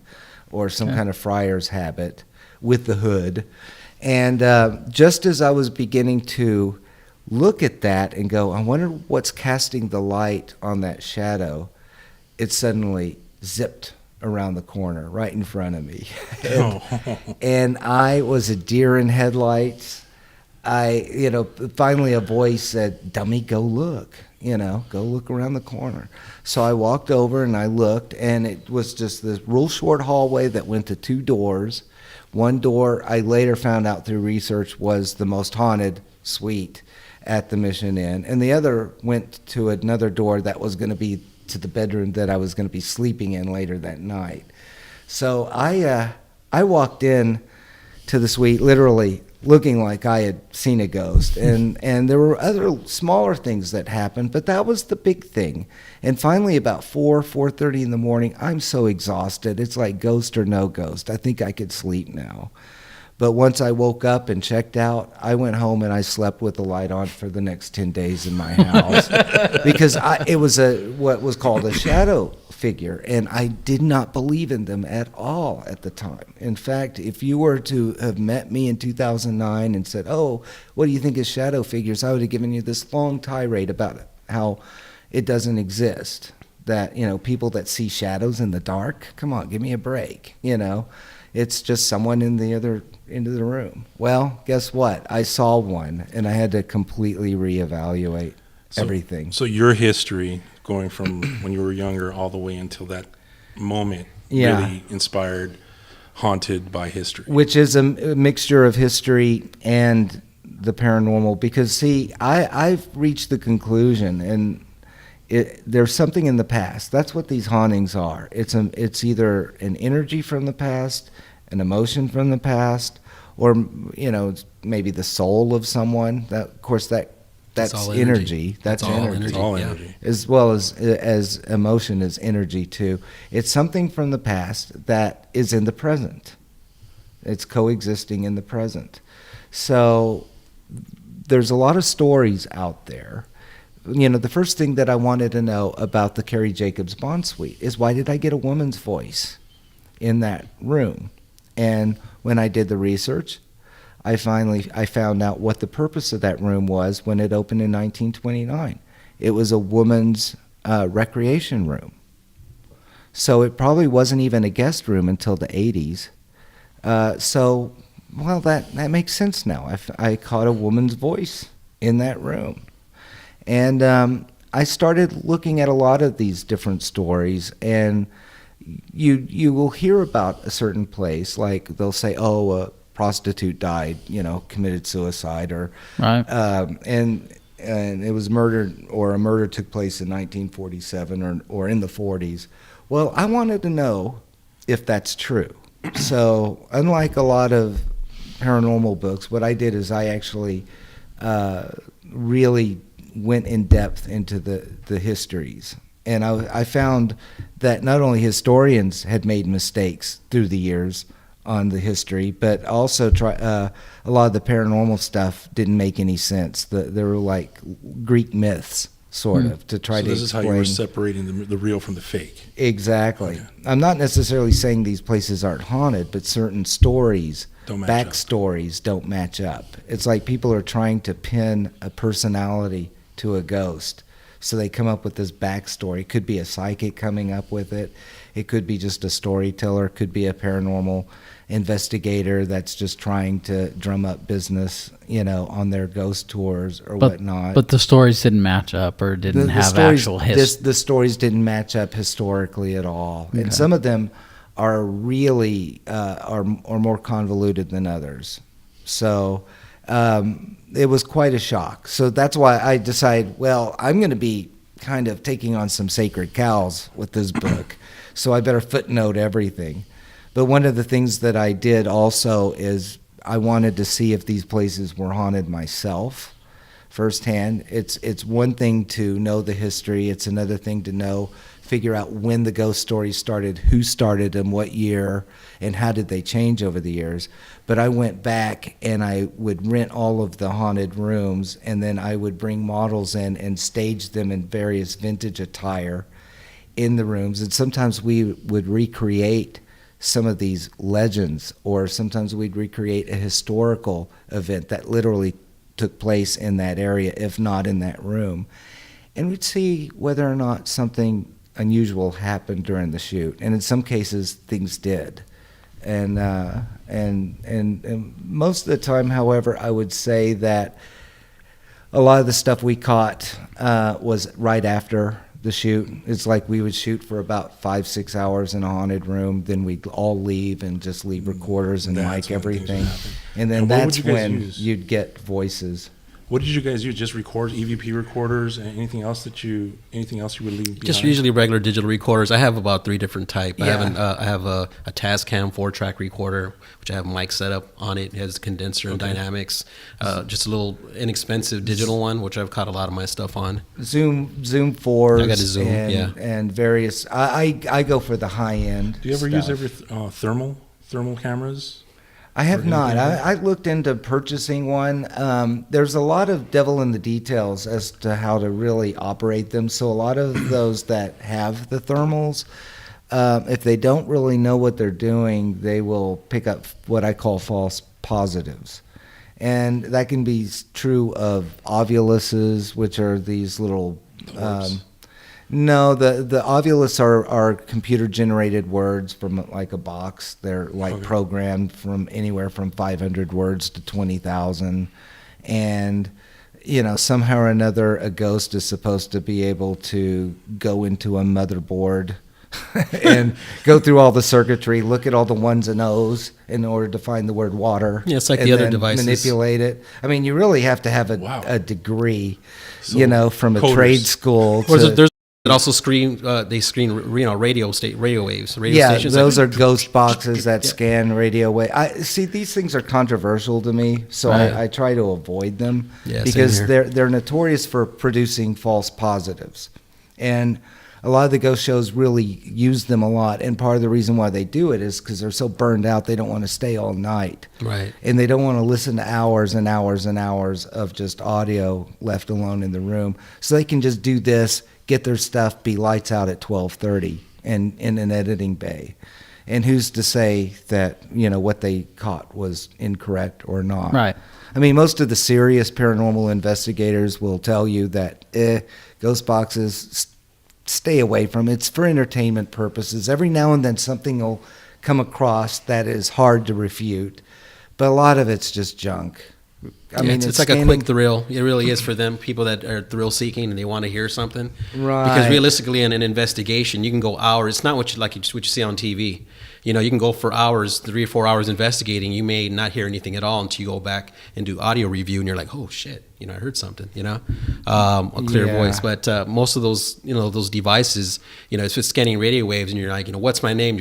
S4: or some kind of friar's habit with the hood. And just as I was beginning to look at that and go, I wonder what's casting the light on that shadow, it suddenly zipped around the corner right in front of me. And I was a deer in headlights. Finally a voice said, dummy, go look, go look around the corner. So I walked over and I looked, and it was just this real short hallway that went to 2 doors. One door, I later found out through research, was the most haunted suite at the Mission Inn, and the other went to another door that was going to be to the bedroom that I was going to be sleeping in later that night. So I walked in to the suite literally looking like I had seen a ghost, and there were other smaller things that happened, but that was the big thing. And finally, about 4:30 in the morning, I'm so exhausted. It's like ghost or no ghost. I think I could sleep now. But once I woke up and checked out, I went home and I slept with the light on for the next 10 days in my house because it was what was called a shadow figure, and I did not believe in them at all at the time. In fact, if you were to have met me in 2009 and said, oh, what do you think of shadow figures, I would have given you this long tirade about how it doesn't exist, that, people that see shadows in the dark, come on, give me a break, It's just someone in the other end of the room. Well, guess what? I saw one, and I had to completely reevaluate everything.
S2: So your history, going from when you were younger all the way until that moment, really inspired, haunted by history.
S4: Which is a mixture of history and the paranormal. Because, see, I've reached the conclusion, and there's something in the past. That's what these hauntings are. It's either an energy from the past, an emotion from the past, or maybe the soul of someone. That, of course, that's energy. That's energy.
S2: It's all energy.
S4: As well as emotion is energy too. It's something from the past that is in the present. It's coexisting in the present. So there's a lot of stories out there. The first thing that I wanted to know about the Carrie Jacobs Bond Suite is, why did I get a woman's voice in that room? And when I did the research, I found out what the purpose of that room was when it opened in 1929. It was a woman's recreation room. So it probably wasn't even a guest room until the 80s. That makes sense now. I caught a woman's voice in that room. And I started looking at a lot of these different stories, and you will hear about a certain place, like they'll say, oh, a prostitute died, committed suicide, or
S1: right.
S4: And it was murdered, or a murder took place in 1947 or in the 40s. Well, I wanted to know if that's true. So unlike a lot of paranormal books, what I did is I actually really went in depth into the histories. And I found that not only historians had made mistakes through the years on the history, but also a lot of the paranormal stuff didn't make any sense. There were like Greek myths, sort of, to try to explain. So this is how you
S2: were separating the real from the fake.
S4: Exactly.
S2: Okay.
S4: I'm not necessarily saying these places aren't haunted, but certain stories, backstories don't match up. It's like people are trying to pin a personality to a ghost. So they come up with this backstory. It could be a psychic coming up with it. It could be just a storyteller. It could be a paranormal investigator that's just trying to drum up business, on their ghost tours or whatnot.
S1: But the stories didn't match up or didn't have actual history.
S4: The stories didn't match up historically at all. Okay. And some of them are really are more convoluted than others. So it was quite a shock. So that's why I decided, well, I'm going to be kind of taking on some sacred cows with this book. So I better footnote everything. But one of the things that I did also is I wanted to see if these places were haunted myself firsthand. It's one thing to know the history. It's another thing to figure out when the ghost stories started, who started them, what year, and how did they change over the years. But I went back and I would rent all of the haunted rooms, and then I would bring models in and stage them in various vintage attire in the rooms. And sometimes we would recreate some of these legends, or sometimes we'd recreate a historical event that literally took place in that area, if not in that room. And we'd see whether or not something unusual happened during the shoot. And in some cases, things did. And most of the time, however, I would say that a lot of the stuff we caught was right after the shoot. It's like we would shoot for about 5-6 hours in a haunted room, then we'd all leave and just leave recorders and mic everything, and then that's when you'd get voices.
S2: What did you guys use? Just record EVP recorders and anything else you would leave behind?
S3: Just usually regular digital recorders. I have about 3 different types.
S4: Yeah.
S3: I have a Tascam 4-track recorder, which I have a mic set up on it. It has condenser and dynamics. Just a little inexpensive digital one, which I've caught a lot of my stuff on.
S4: Zoom 4s.
S3: I got a Zoom,
S4: and various. I go for the high end.
S2: Do you ever use thermal cameras?
S4: I have not. I looked into purchasing one. There's a lot of devil in the details as to how to really operate them. So a lot of those that have the thermals, if they don't really know what they're doing, they will pick up what I call false positives. And that can be true of ovuluses, which are these little... No, the ovulus are computer-generated words from like a box. They're programmed from anywhere from 500 words to 20,000. And, somehow or another, a ghost is supposed to be able to go into a motherboard and go through all the circuitry, look at all the ones and O's in order to find the word water.
S3: Yeah, it's like the other devices.
S4: Manipulate it. I mean, you really have to have a degree, from a
S2: coders.
S4: Trade school.
S3: It also they screen radio waves.
S4: Stations. Those are ghost boxes that scan radio waves. See, these things are controversial to me, so I try to avoid them because they're notorious for producing false positives, and a lot of the ghost shows really use them a lot. And part of the reason why they do it is because they're so burned out they don't want to stay all night,
S3: right? And
S4: they don't want to listen to hours and hours and hours of just audio left alone in the room, so they can just do this. Get their stuff, be lights out at 12:30 and in an editing bay. And who's to say that, what they caught was incorrect or not?
S1: Right.
S4: I mean, most of the serious paranormal investigators will tell you that ghost boxes, stay away from it. It's for entertainment purposes. Every now and then something will come across that is hard to refute, but a lot of it's just junk. I mean,
S3: it's like a quick thrill. It really is for them, people that are thrill seeking and they want to hear something.
S4: Right.
S3: Because realistically, in an investigation, you can go hours. It's not what you see on TV. You can go for hours, 3 or 4 hours investigating. You may not hear anything at all until you go back and do audio review, and you're like, oh shit, I heard something. A clear voice. But most of those, those devices, it's just scanning radio waves, and you're like, what's my name?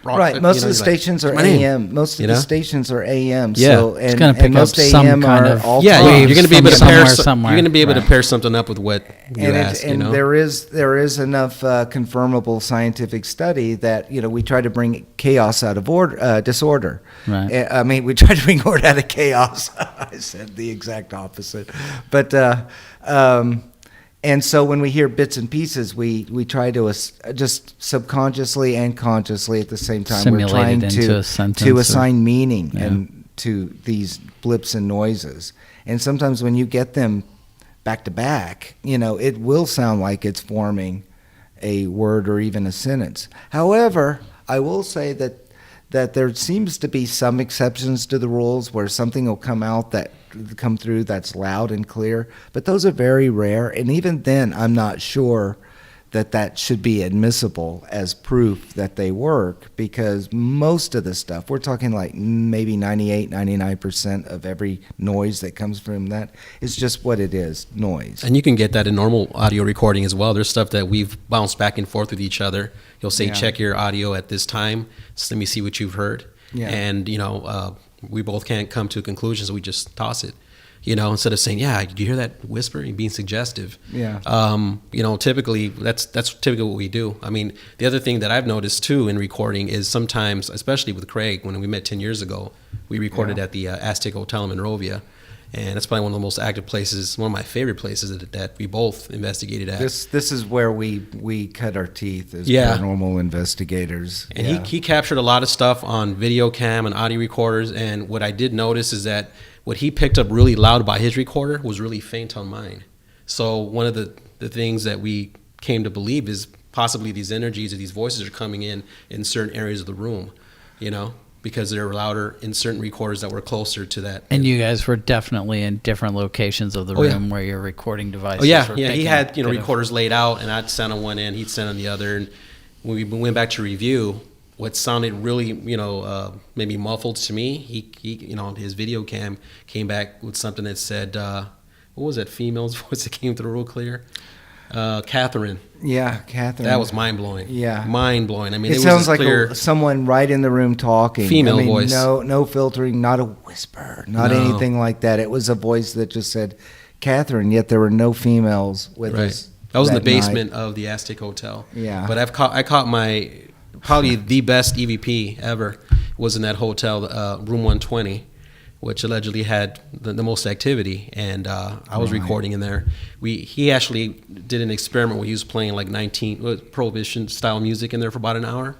S4: Right. Most of the stations are AM. Most of the stations are AM.
S1: Yeah.
S4: So,
S1: it's going to pick up some kind of
S3: you're going to be able to pair.
S1: Somewhere.
S3: You're going to be able to pair something up with what you asked.
S4: And there is enough confirmable scientific study that we try to bring chaos out of disorder.
S1: Right.
S4: I mean, we try to bring order out of chaos. I said the exact opposite, but and so when we hear bits and pieces, we try to just subconsciously and consciously at the same time
S1: simulate
S4: we're trying to assign meaning and to these blips and noises. And sometimes when you get them back to back, it will sound like it's forming a word or even a sentence. However, I will say that there seems to be some exceptions to the rules where something will come through that's loud and clear, but those are very rare, and even then I'm not sure that should be admissible as proof that they work, because most of the stuff, we're talking like maybe 98-99% of every noise that comes from that is just what it is, noise.
S3: And you can get that in normal audio recording as well. There's stuff that we've bounced back and forth with each other. You'll say, check your audio at this time, so let me see what you've heard. Yeah. And, we both can't come to conclusions, so we just toss it. Instead of saying, did you hear that whisper? And being suggestive. Yeah. Typically, that's typically what we do. I mean, the other thing that I've noticed, too, in recording is sometimes, especially with Craig, when we met 10 years ago, we recorded at the Aztec Hotel in Monrovia. And it's probably one of the most active places, one of my favorite places that we both investigated at.
S4: This is where we cut our teeth as paranormal investigators.
S3: And he captured a lot of stuff on video cam and audio recorders. And what I did notice is that what he picked up really loud by his recorder was really faint on mine. So one of the things that we came to believe is possibly these energies or these voices are coming in certain areas of the room, because they're louder in certain recorders that were closer to that.
S1: And you guys were definitely in different locations of the room where your recording devices were picking.
S3: He had recorders laid out, and I'd send on one end, he'd send on the other. And when we went back to review, what sounded really, maybe muffled to me, he his video cam came back with something that said, what was that female's voice that came through real clear? Catherine.
S4: Yeah, Catherine.
S3: That was mind-blowing.
S4: Yeah.
S3: Mind-blowing. I mean,
S4: it sounds like someone right in the room talking.
S3: Female voice.
S4: No filtering, not a whisper, not anything like that. It was a voice that just said, Catherine, yet there were no females with us.
S3: That was in the basement of the Aztec Hotel.
S4: Yeah.
S3: But I caught my, probably the best EVP ever was in that hotel, room 120, which allegedly had the most activity, and I was recording in there. He actually did an experiment where he was playing like Prohibition style music in there for about an hour,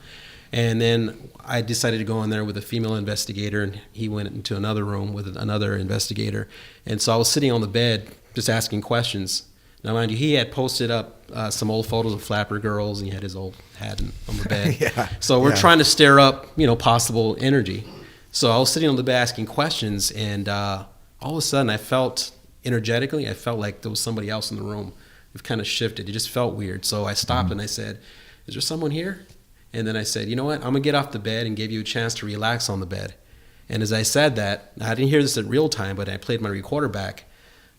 S3: and then I decided to go in there with a female investigator, and he went into another room with another investigator, and so I was sitting on the bed just asking questions. Now, mind you, he had posted up some old photos of flapper girls, and he had his old hat on the bed. So we're trying to stir up, possible energy. So I was sitting on the bed asking questions, and all of a sudden I felt energetically, like there was somebody else in the room. It kind of shifted. It just felt weird. So I stopped and I said, is there someone here? And then I said, you know what? I'm going to get off the bed and give you a chance to relax on the bed. And as I said that, I didn't hear this in real time, but I played my recorder back.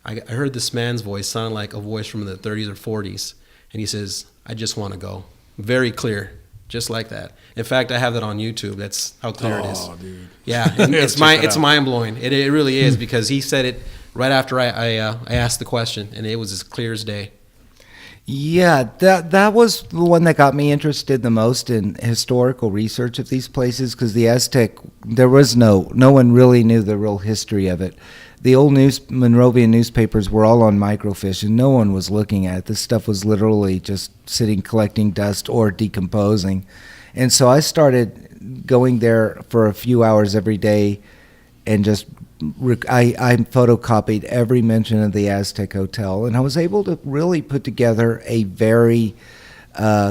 S3: I heard this man's voice sound like a voice from the 30s or 40s. And he says, I just want to go. Very clear. Just like that. In fact, I have that on YouTube. That's how clear it is. Oh, dude. Yeah, it's mind blowing. It really is, because he said it right after I asked the question, and it was as clear as day.
S4: Yeah, that was the one that got me interested the most in historical research of these places, because the Aztec, there was no one really knew the real history of it. The old Monrovian newspapers were all on microfiche, and no one was looking at it. This stuff was literally just sitting collecting dust or decomposing. And so I started going there for a few hours every day, and just I photocopied every mention of the Aztec Hotel, and I was able to really put together a very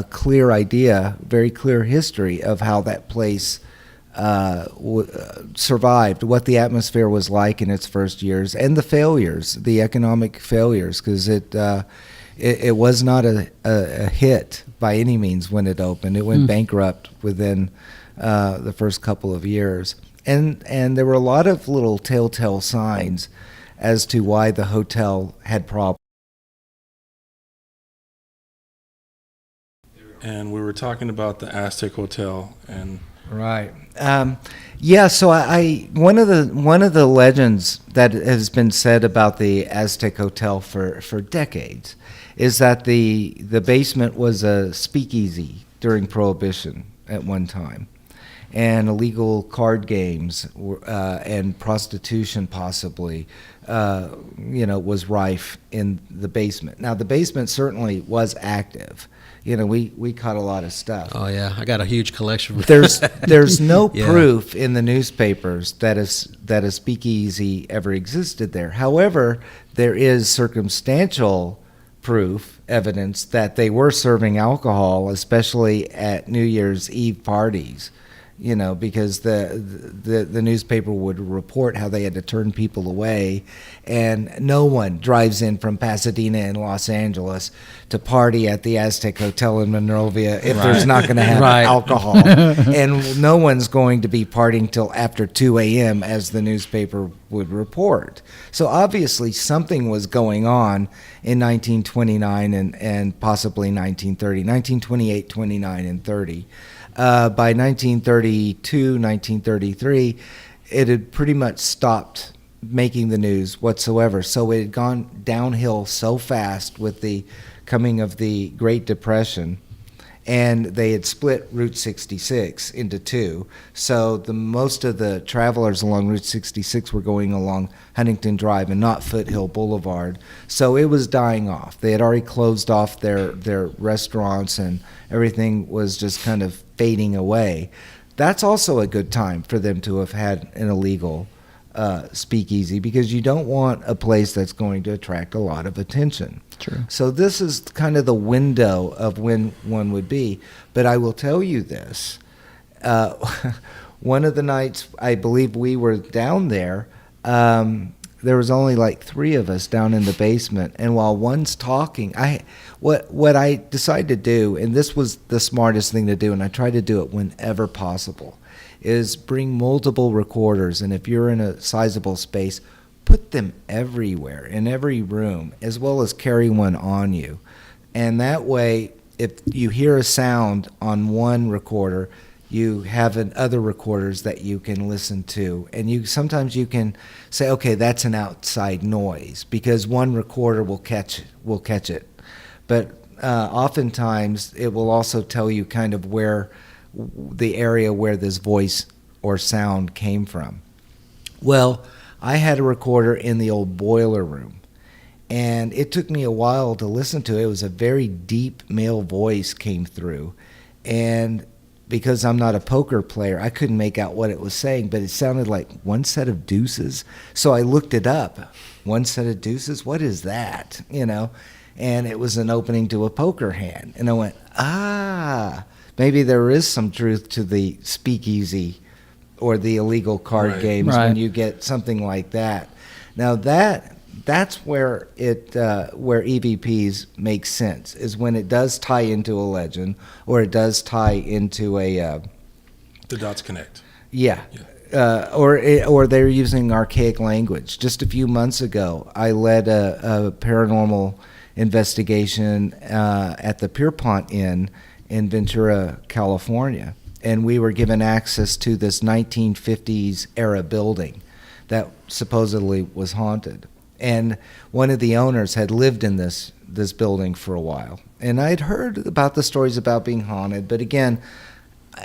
S4: clear idea, very clear history of how that place survived, what the atmosphere was like in its first years, and the failures, the economic failures, because it was not a hit by any means when it opened. It went bankrupt within the first couple of years, and there were a lot of little telltale signs as to why the hotel had problems.
S2: And we were talking about the Aztec Hotel and.
S4: Right. So I one of the legends that has been said about the Aztec Hotel for decades is that the basement was a speakeasy during Prohibition at one time, and illegal card games and prostitution possibly, was rife in the basement. Now, the basement certainly was active. We caught a lot of stuff.
S3: Oh yeah, I got a huge collection.
S4: There's no
S3: Yeah.
S4: proof in the newspapers that a speakeasy ever existed there. However, there is circumstantial proof, evidence that they were serving alcohol, especially at New Year's Eve parties. Because the newspaper would report how they had to turn people away, and no one drives in from Pasadena and Los Angeles to party at the Aztec Hotel in Monrovia if there's not going to have
S1: Right.
S4: alcohol. And no one's going to be partying till after 2 a.m., as the newspaper would report. So obviously something was going on in 1929 and possibly 1930, 1928, 29, and 30. By 1932, 1933, it had pretty much stopped making the news whatsoever. So it had gone downhill so fast with the coming of the Great Depression, and they had split Route 66 into two. So most of the travelers along Route 66 were going along Huntington Drive and not Foothill Boulevard. So it was dying off. They had already closed off their restaurants, and everything was just kind of fading away. That's also a good time for them to have had an illegal speakeasy, because you don't want a place that's going to attract a lot of attention.
S1: True.
S4: So this is kind of the window of when one would be. But I will tell you this. One of the nights I believe we were down there, there was only like 3 of us down in the basement. And while one's talking, what I decided to do, and this was the smartest thing to do, and I try to do it whenever possible, is bring multiple recorders. And if you're in a sizable space, put them everywhere, in every room, as well as carry one on you. And that way, if you hear a sound on one recorder, you have other recorders that you can listen to. And sometimes you can say, okay, that's an outside noise, because one recorder will catch it. But oftentimes, it will also tell you kind of where the area where this voice or sound came from. Well, I had a recorder in the old boiler room, and it took me a while to listen to it. It was a very deep male voice came through, and because I'm not a poker player, I couldn't make out what it was saying, but it sounded like one set of deuces. So I looked it up. One set of deuces? What is that? And it was an opening to a poker hand. And I went, maybe there is some truth to the speakeasy or the illegal card games when you get something like that. Now that's where where EVPs make sense, is when it does tie into a legend, or it does tie into a
S2: The dots connect.
S4: or they're using archaic language. Just a few months ago, I led a paranormal investigation at the Pierpont Inn in Ventura, California. And we were given access to this 1950s era building that supposedly was haunted. And one of the owners had lived in this building for a while. And I'd heard about the stories about being haunted, but again,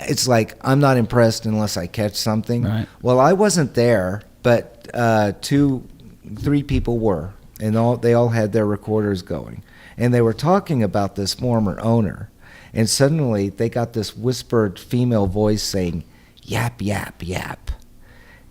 S4: it's like, I'm not impressed unless I catch something.
S1: Right.
S4: Well, I wasn't there, but 3 people were, and they all had their recorders going. And they were talking about this former owner. And suddenly they got this whispered female voice saying, yap, yap, yap.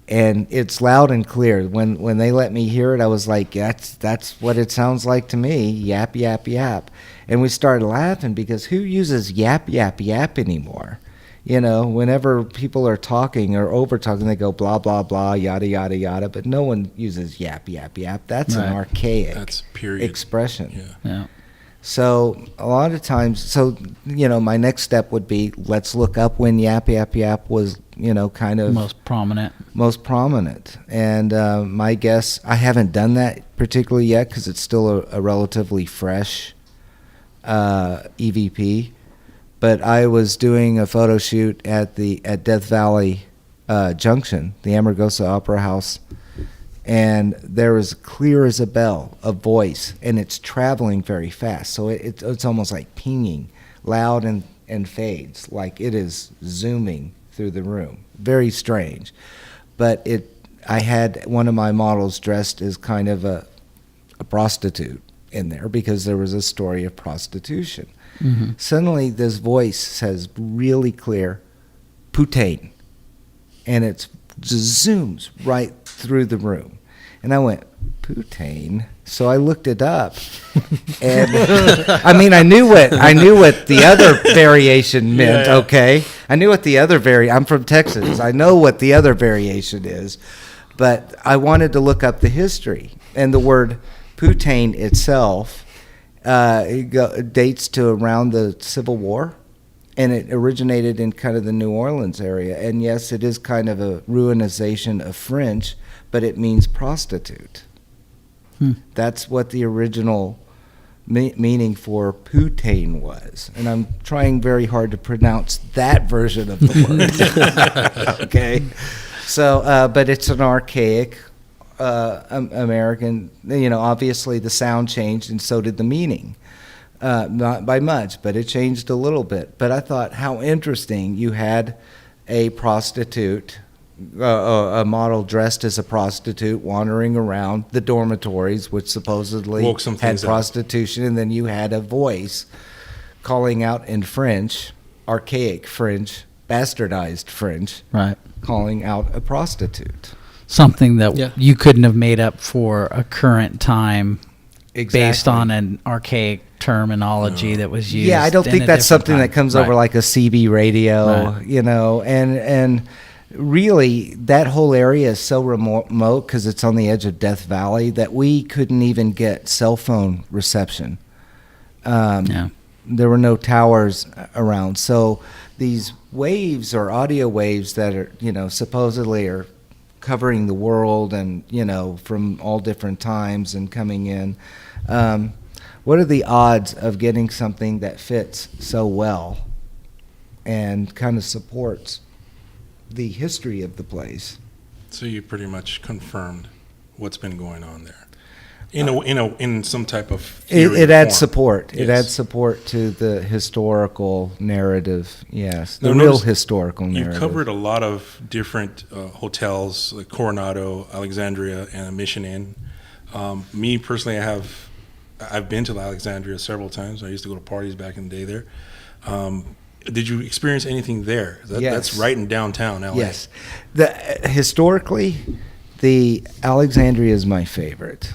S4: And it's loud and clear. When they let me hear it, I was like, that's what it sounds like to me, yap, yap, yap. And we started laughing, because who uses yap, yap, yap anymore? Whenever people are talking or over talking, they go blah, blah, blah, yada, yada, yada. But no one uses yap, yap, yap. That's an archaic expression.
S1: Yeah.
S4: So a lot of times, my next step would be, let's look up when yap, yap, yap was, kind of
S1: Most prominent. And my guess, I haven't done that particularly yet, because it's still a relatively fresh EVP. But I was doing a photo shoot at Death Valley Junction, the Amargosa Opera House, and there was clear as a bell, a voice, and it's traveling very fast. So it's almost like pinging, loud and fades, like it is zooming
S4: through the room. Very strange. But I had one of my models dressed as kind of a prostitute in there because there was a story of prostitution. Mm-hmm. Suddenly this voice says really clear, "Putain," and it just zooms right through the room. And I went, "Putain?" So I looked it up, and I mean, I knew what the other variation meant. Yeah. Okay, I knew what the other I'm from Texas. I know what the other variation is, but I wanted to look up the history, and the word "putain" itself dates to around the Civil War, and it originated in kind of the New Orleans area. And yes, it is kind of a ruinization of French, but it means prostitute. That's what the original meaning for putain was. And I'm trying very hard to pronounce that version of the word. Okay. So, but it's an archaic American, obviously the sound changed and so did the meaning. Not by much, but it changed a little bit. But I thought how interesting you had a prostitute, a model dressed as a prostitute wandering around the dormitories, which supposedly had prostitution, and then you had a voice calling out in French, archaic French, bastardized French,
S1: right,
S4: calling out a prostitute.
S1: Something that you couldn't have made up for a current time. Exactly. Based on an archaic terminology that was used.
S4: Yeah, I don't think that's something that comes over like a CB radio,
S1: right.
S4: And really that whole area is so remote because it's on the edge of Death Valley that we couldn't even get cell phone reception. There were no towers around. So these waves or audio waves that are, supposedly are covering the world and, from all different times and coming in. What are the odds of getting something that fits so well and kind of supports the history of the place?
S2: So you pretty much confirmed what's been going on there, in some type of theory.
S4: It adds support. Yes. It adds support to the historical narrative. Yes, the real historical narrative.
S2: You covered a lot of different hotels like Coronado, Alexandria, and a Mission Inn. Me personally, I've been to Alexandria several times. I used to go to parties back in the day there. Did you experience anything there?
S4: Yes.
S2: That's right in downtown LA.
S4: Yes. Historically, the Alexandria is my favorite.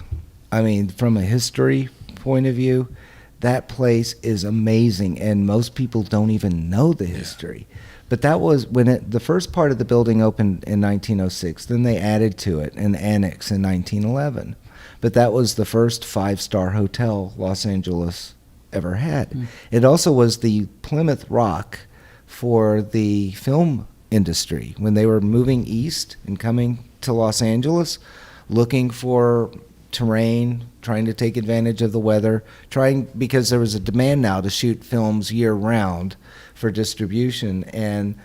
S4: I mean, from a history point of view, that place is amazing, and most people don't even know the history. Yeah. But that was when the first part of the building opened in 1906. Then they added to it an annex in 1911. But that was the first 5-star hotel Los Angeles ever had. Mm. It also was the Plymouth Rock for the film industry. When they were moving east and coming to Los Angeles, looking for terrain, trying to take advantage of the weather, because there was a demand now to shoot films year-round for distribution. And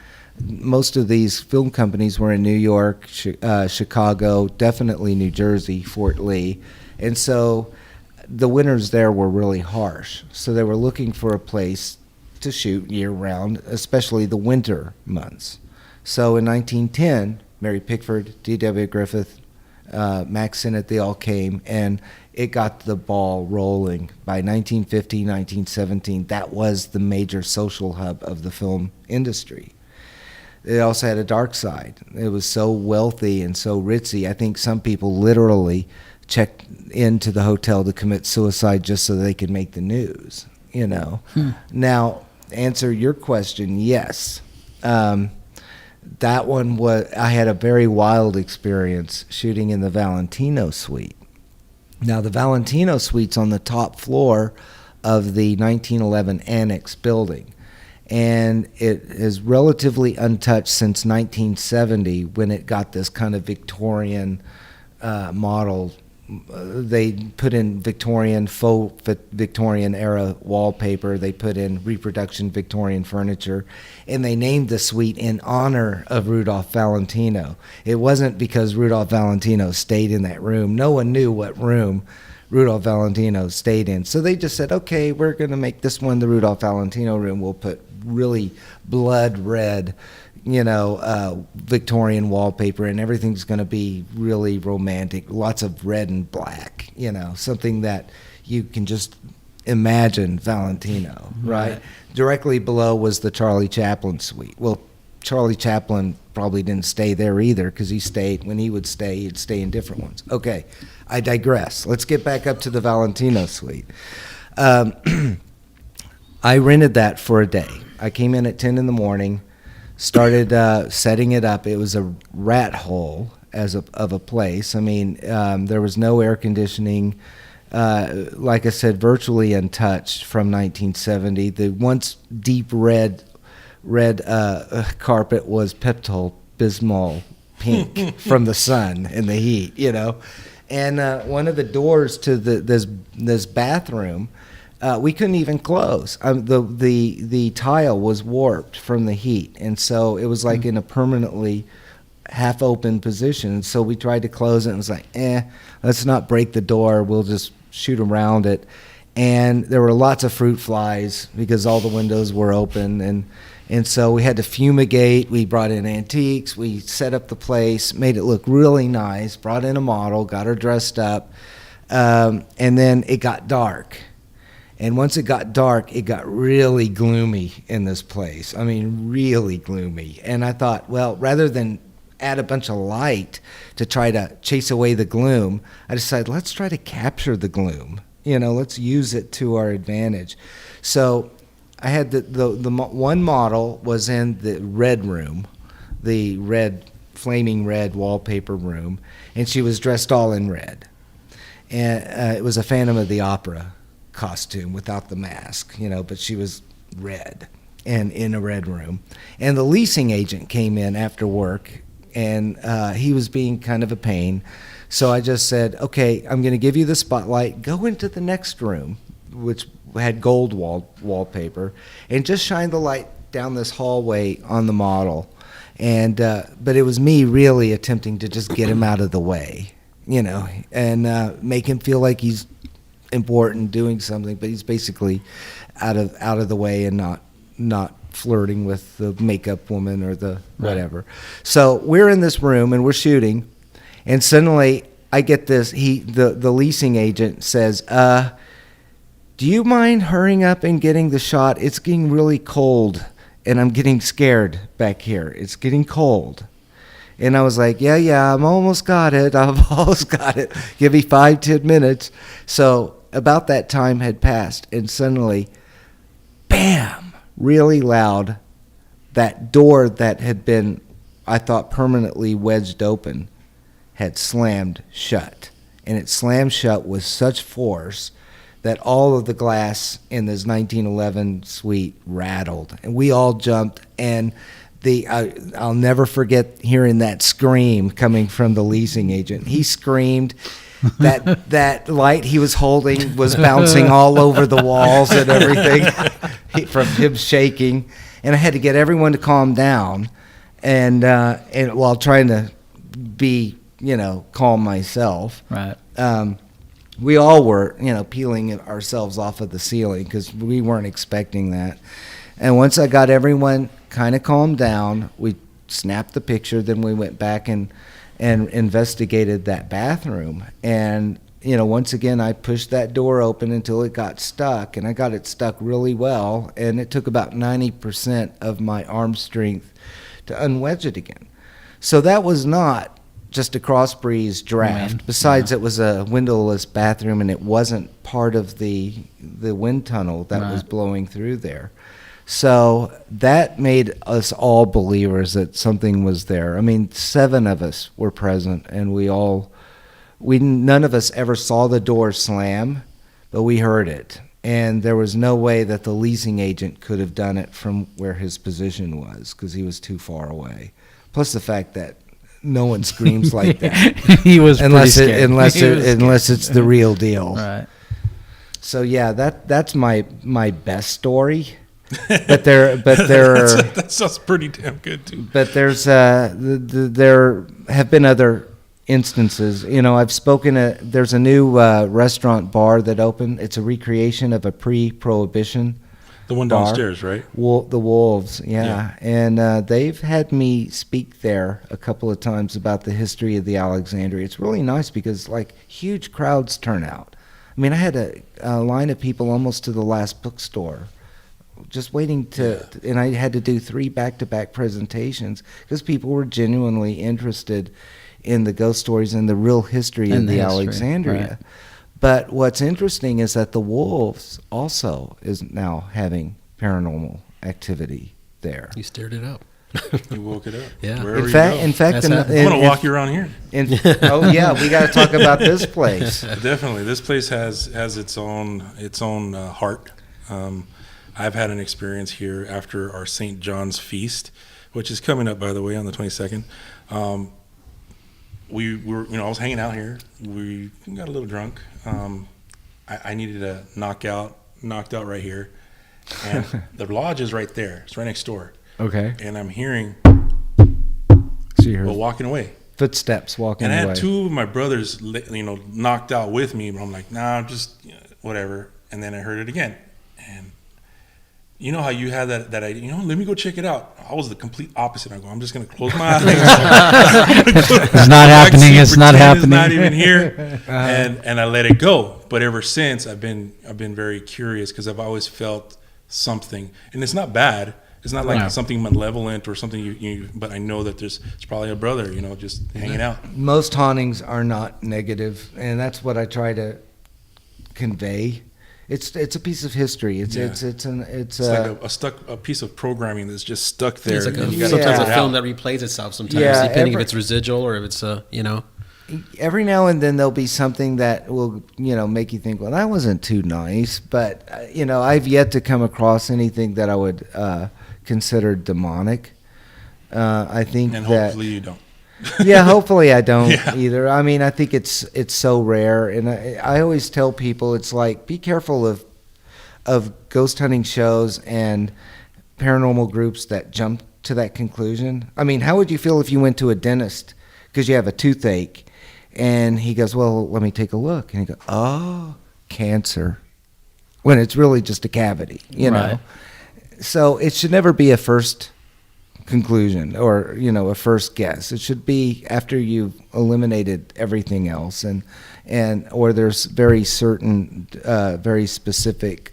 S4: most of these film companies were in New York, Chicago, definitely New Jersey, Fort Lee. And so the winters there were really harsh. So they were looking for a place to shoot year-round, especially the winter months. So in 1910, Mary Pickford, D.W. Griffith, Max Sennett, they all came, and it got the ball rolling. By 1915, 1917, that was the major social hub of the film industry. It also had a dark side. It was so wealthy and so ritzy. I think some people literally checked into the hotel to commit suicide just so they could make the news, Now, answer your question, yes. That one I had a very wild experience shooting in the Valentino Suite. Now, the Valentino Suite's on the top floor of the 1911 Annex building. And it is relatively untouched since 1970 when it got this kind of Victorian model. They put in faux Victorian era wallpaper. They put in reproduction Victorian furniture. And they named the suite in honor of Rudolph Valentino. It wasn't because Rudolph Valentino stayed in that room. No one knew what room Rudolph Valentino stayed in. So they just said, okay, we're going to make this one the Rudolph Valentino room. We'll put really blood red, Victorian wallpaper, and everything's going to be really romantic, lots of red and black, something that you can just imagine Valentino, right? Directly below was the Charlie Chaplin suite. Well, Charlie Chaplin probably didn't stay there either, because when he would stay, he'd stay in different ones. Okay, I digress. Let's get back up to the Valentino suite. I rented that for a day. I came in at 10 in the morning, started setting it up. It was a rat hole of a place. I mean, there was no air conditioning. Like I said, virtually untouched from 1970. The once deep red carpet was Pepto-Bismol pink from the sun and the heat, And one of the doors to this bathroom, we couldn't even close. The tile was warped from the heat, and so it was like in a permanently half-open position. And so we tried to close it, and it was like, let's not break the door. We'll just shoot around it. And there were lots of fruit flies because all the windows were open, and so we had to fumigate. We brought in antiques. We set up the place, made it look really nice, brought in a model, got her dressed up, and then it got dark. And once it got dark, it got really gloomy in this place. I mean, really gloomy. And I thought, well, rather than add a bunch of light to try to chase away the gloom, I decided, let's try to capture the gloom. Let's use it to our advantage. So I had the one model was in the red room, the flaming red wallpaper room, and she was dressed all in red. And it was a Phantom of the Opera costume without the mask, but she was red and in a red room. And the leasing agent came in after work, and he was being kind of a pain. So I just said, okay, I'm going to give you the spotlight. Go into the next room, which had gold wallpaper, and just shine the light down this hallway on the model. And but it was me really attempting to just get him out of the way, and make him feel like he's important, doing something, but he's basically out of the way and not flirting with the makeup woman or the whatever. So we're in this room and we're shooting, and suddenly I get this. The leasing agent says, "Do you mind hurrying up and getting the shot? It's getting really cold, and I'm getting scared back here. It's getting cold." And I was like, yeah, I've almost got it. Give me 5-10 minutes. So about that time had passed, and suddenly, bam, really loud, that door that had been, I thought, permanently wedged open had slammed shut. And it slammed shut with such force that all of the glass in this 1911 suite rattled. And we all jumped, and I'll never forget hearing that scream coming from the leasing agent. He screamed. That light he was holding was bouncing all over the walls and everything from him shaking. And I had to get everyone to calm down, and while trying to be, calm myself.
S1: Right.
S4: We all were, peeling ourselves off of the ceiling because we weren't expecting that. And once I got everyone kind of calmed down, we snapped the picture. Then we went back and investigated that bathroom. And, once again, I pushed that door open until it got stuck. And I got it stuck really well. And it took about 90% of my arm strength to unwedge it again. So that was not just a cross breeze draft. Besides, it was a windowless bathroom, and it wasn't part of the wind tunnel that was blowing through there. So that made us all believers that something was there. I mean, 7 of us were present, and none of us ever saw the door slam, but we heard it. And there was no way that the leasing agent could have done it from where his position was, because he was too far away. Plus the fact that no one screams like that.
S1: He was
S4: unless it's the real deal.
S1: Right.
S4: So yeah, that's my best story. But there
S2: that sounds pretty damn good too.
S4: But there have been other instances. I've spoken there's a new restaurant bar that opened. It's a recreation of a pre-prohibition
S2: The one
S4: bar.
S2: downstairs, right?
S4: The Wolves, yeah. And they've had me speak there a couple of times about the history of the Alexandria. It's really nice because, like, huge crowds turn out. I mean, I had a line of people almost to the last bookstore just waiting and I had to do 3 back-to-back presentations because people were genuinely interested in the ghost stories and the real history of the Alexandria.
S1: Right.
S4: But what's interesting is that the Wolves also is now having paranormal activity there.
S3: You stirred it up.
S2: You woke it up.
S3: Yeah.
S2: Wherever
S4: In fact,
S2: I'm going to walk you around here.
S4: oh yeah, we got to talk about this place.
S2: Definitely. This place has its own heart. I've had an experience here after our St. John's feast, which is coming up, by the way, on the 22nd. We were, I was hanging out here. We got a little drunk. I needed a knocked out right here. And the lodge is right there. It's right next door.
S4: Okay.
S2: And I'm hearing
S4: So you heard
S2: walking away.
S4: footsteps walking
S2: And I
S4: away.
S2: had 2 of my brothers, knocked out with me. But I'm like, nah, just whatever. And then I heard it again. And you know how you had that idea, let me go check it out. I was the complete opposite. I go, I'm just going to close my eyes.
S1: It's not happening. It's not happening.
S2: It's not even here. And I let it go. But ever since, I've been very curious because I've always felt something. And it's not bad. It's not like something malevolent or something you but I know that it's probably a brother, just hanging out.
S4: Most hauntings are not negative, and that's what I try to convey. It's a piece of history. It's
S2: like a piece of programming that's just stuck there.
S3: It's like
S2: and you gotta
S3: sometimes
S2: get
S3: a
S2: it
S3: film
S2: out.
S3: that replays itself sometimes,
S4: Yeah,
S3: depending if it's residual or if it's,
S4: Every now and then there'll be something that will, make you think, well, that wasn't too nice. But, I've yet to come across anything that I would consider demonic. I think
S2: And
S4: that...
S2: hopefully you don't.
S4: Yeah, hopefully I don't either. I mean, I think it's so rare. And I always tell people, it's like, be careful of ghost hunting shows and paranormal groups that jump to that conclusion. I mean, how would you feel if you went to a dentist because you have a toothache and he goes, well, let me take a look. And you go, oh, cancer. When it's really just a cavity, know? So it should never be a first conclusion or, a first guess. It should be after you've eliminated everything else or there's very certain, very specific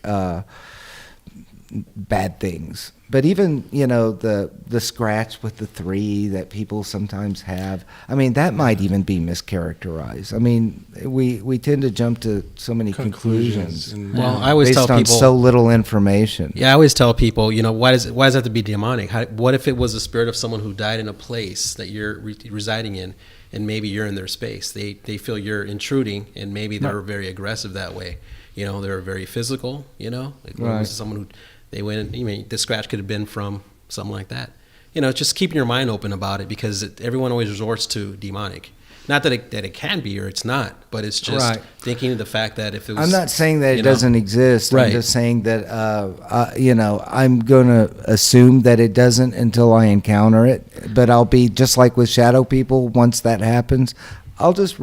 S4: bad things. But even, the scratch with the 3 that people sometimes have, I mean, that might even be mischaracterized. I mean, we tend to jump to so many conclusions.
S3: Well, I always tell
S4: based on
S3: people
S4: so little information.
S3: Yeah, I always tell people, why does it have to be demonic? What if it was the spirit of someone who died in a place that you're residing in, and maybe you're in their space? They feel you're intruding, and maybe they're very aggressive that way. They're very physical. Like this is someone who they went. The scratch could have been from something like that. Just keeping your mind open about it because everyone always resorts to demonic. Not that it can be or it's not, but it's just thinking of the fact that if it was...
S4: I'm not saying that it doesn't exist.
S3: Right.
S4: I'm just saying that, I'm going to assume that it doesn't until I encounter it. But I'll be, just like with shadow people, once that happens, I'll just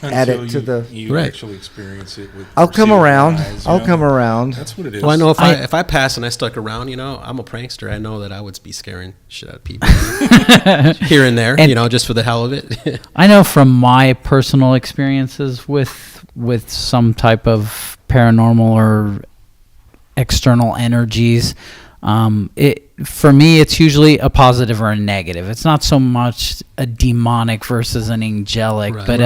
S4: add it to the...
S2: You actually experience it with...
S4: I'll come around.
S2: Eyes,
S4: come around.
S2: That's what it is.
S3: Well, I know if I passed and I stuck around, I'm a prankster. I know that I would be scaring shit out of people here and there, just for the hell of it.
S1: I know from my personal experiences with some type of paranormal or external energies, for me, it's usually a positive or a negative. It's not so much a demonic versus an angelic, but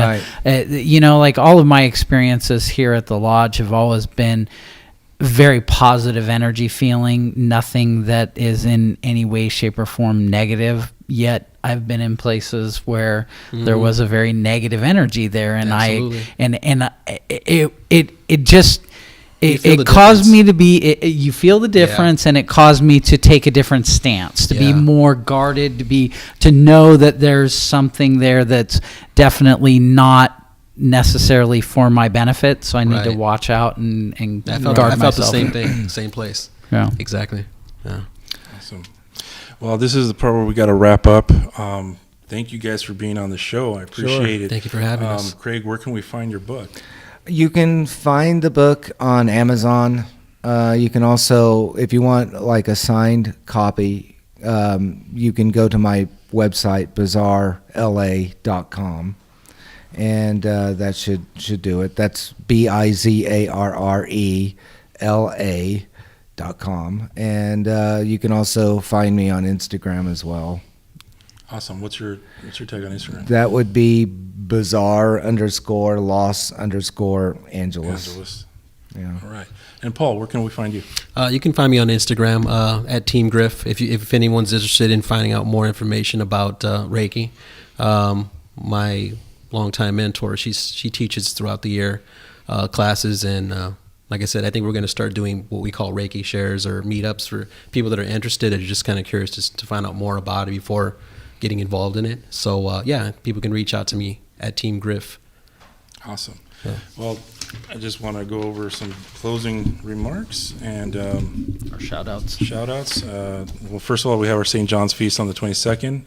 S1: like all of my experiences here at the lodge have always been very positive energy feeling, nothing that is in any way, shape, or form negative. Yet I've been in places where there was a very negative energy there, and it caused me to be, you feel the difference, and it caused me to take a different stance, to be more guarded, to know that there's something there that's definitely not necessarily for my benefit, so I need to watch out and guard myself.
S3: I felt the same thing, same place. Yeah. Exactly. Yeah.
S2: Awesome. Well, this is the part where we got to wrap up. Thank you guys for being on the show. I appreciate it.
S3: Thank you for having us.
S2: Craig, where can we find your book?
S4: You can find the book on Amazon, You can also, if you want like a signed copy, you can go to my website, bizarrela.com, and that should do it. That's BIZARRELA.com, and you can also find me on Instagram as well.
S2: Awesome. What's your tag on Instagram?
S4: That would be bizarre_Los_Angeles.
S2: Angeles.
S4: Yeah.
S2: All right. And Paul, where can we find you?
S3: You can find me on Instagram at Team Griff if anyone's interested in finding out more information about Reiki. My longtime mentor, she teaches throughout the year classes, and like I said, I think we're going to start doing what we call Reiki shares or meetups for people that are interested and just kind of curious to find out more about it before getting involved in it. So people can reach out to me at Team Griff.
S2: Awesome.
S3: Yeah.
S2: Well, I just want to go over some closing remarks and
S1: Our shout outs.
S2: shout outs. Well, first of all, we have our St. John's Feast on the 22nd.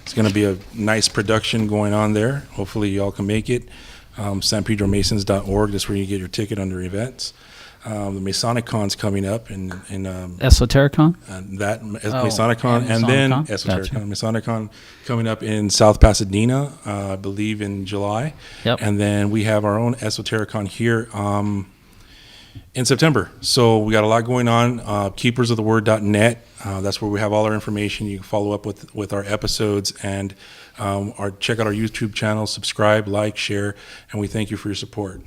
S2: It's going to be a nice production going on there. Hopefully you all can make it. SanPedroMasons.org, that's where you get your ticket under events. The Masonic Con's coming up in
S1: Esotericon?
S2: Masonic Con,
S1: and
S2: and then
S1: Masonic Con?
S2: Esoteric
S1: Gotcha.
S2: Con. Masonic Con coming up in South Pasadena, I believe in July.
S1: Yep.
S2: And then we have our own Esoteric Con here in September. So we got a lot going on. Keepersoftheword.net. That's where we have all our information. You can follow up with our episodes and check out our YouTube channel, subscribe, like, share, and we thank you for your support.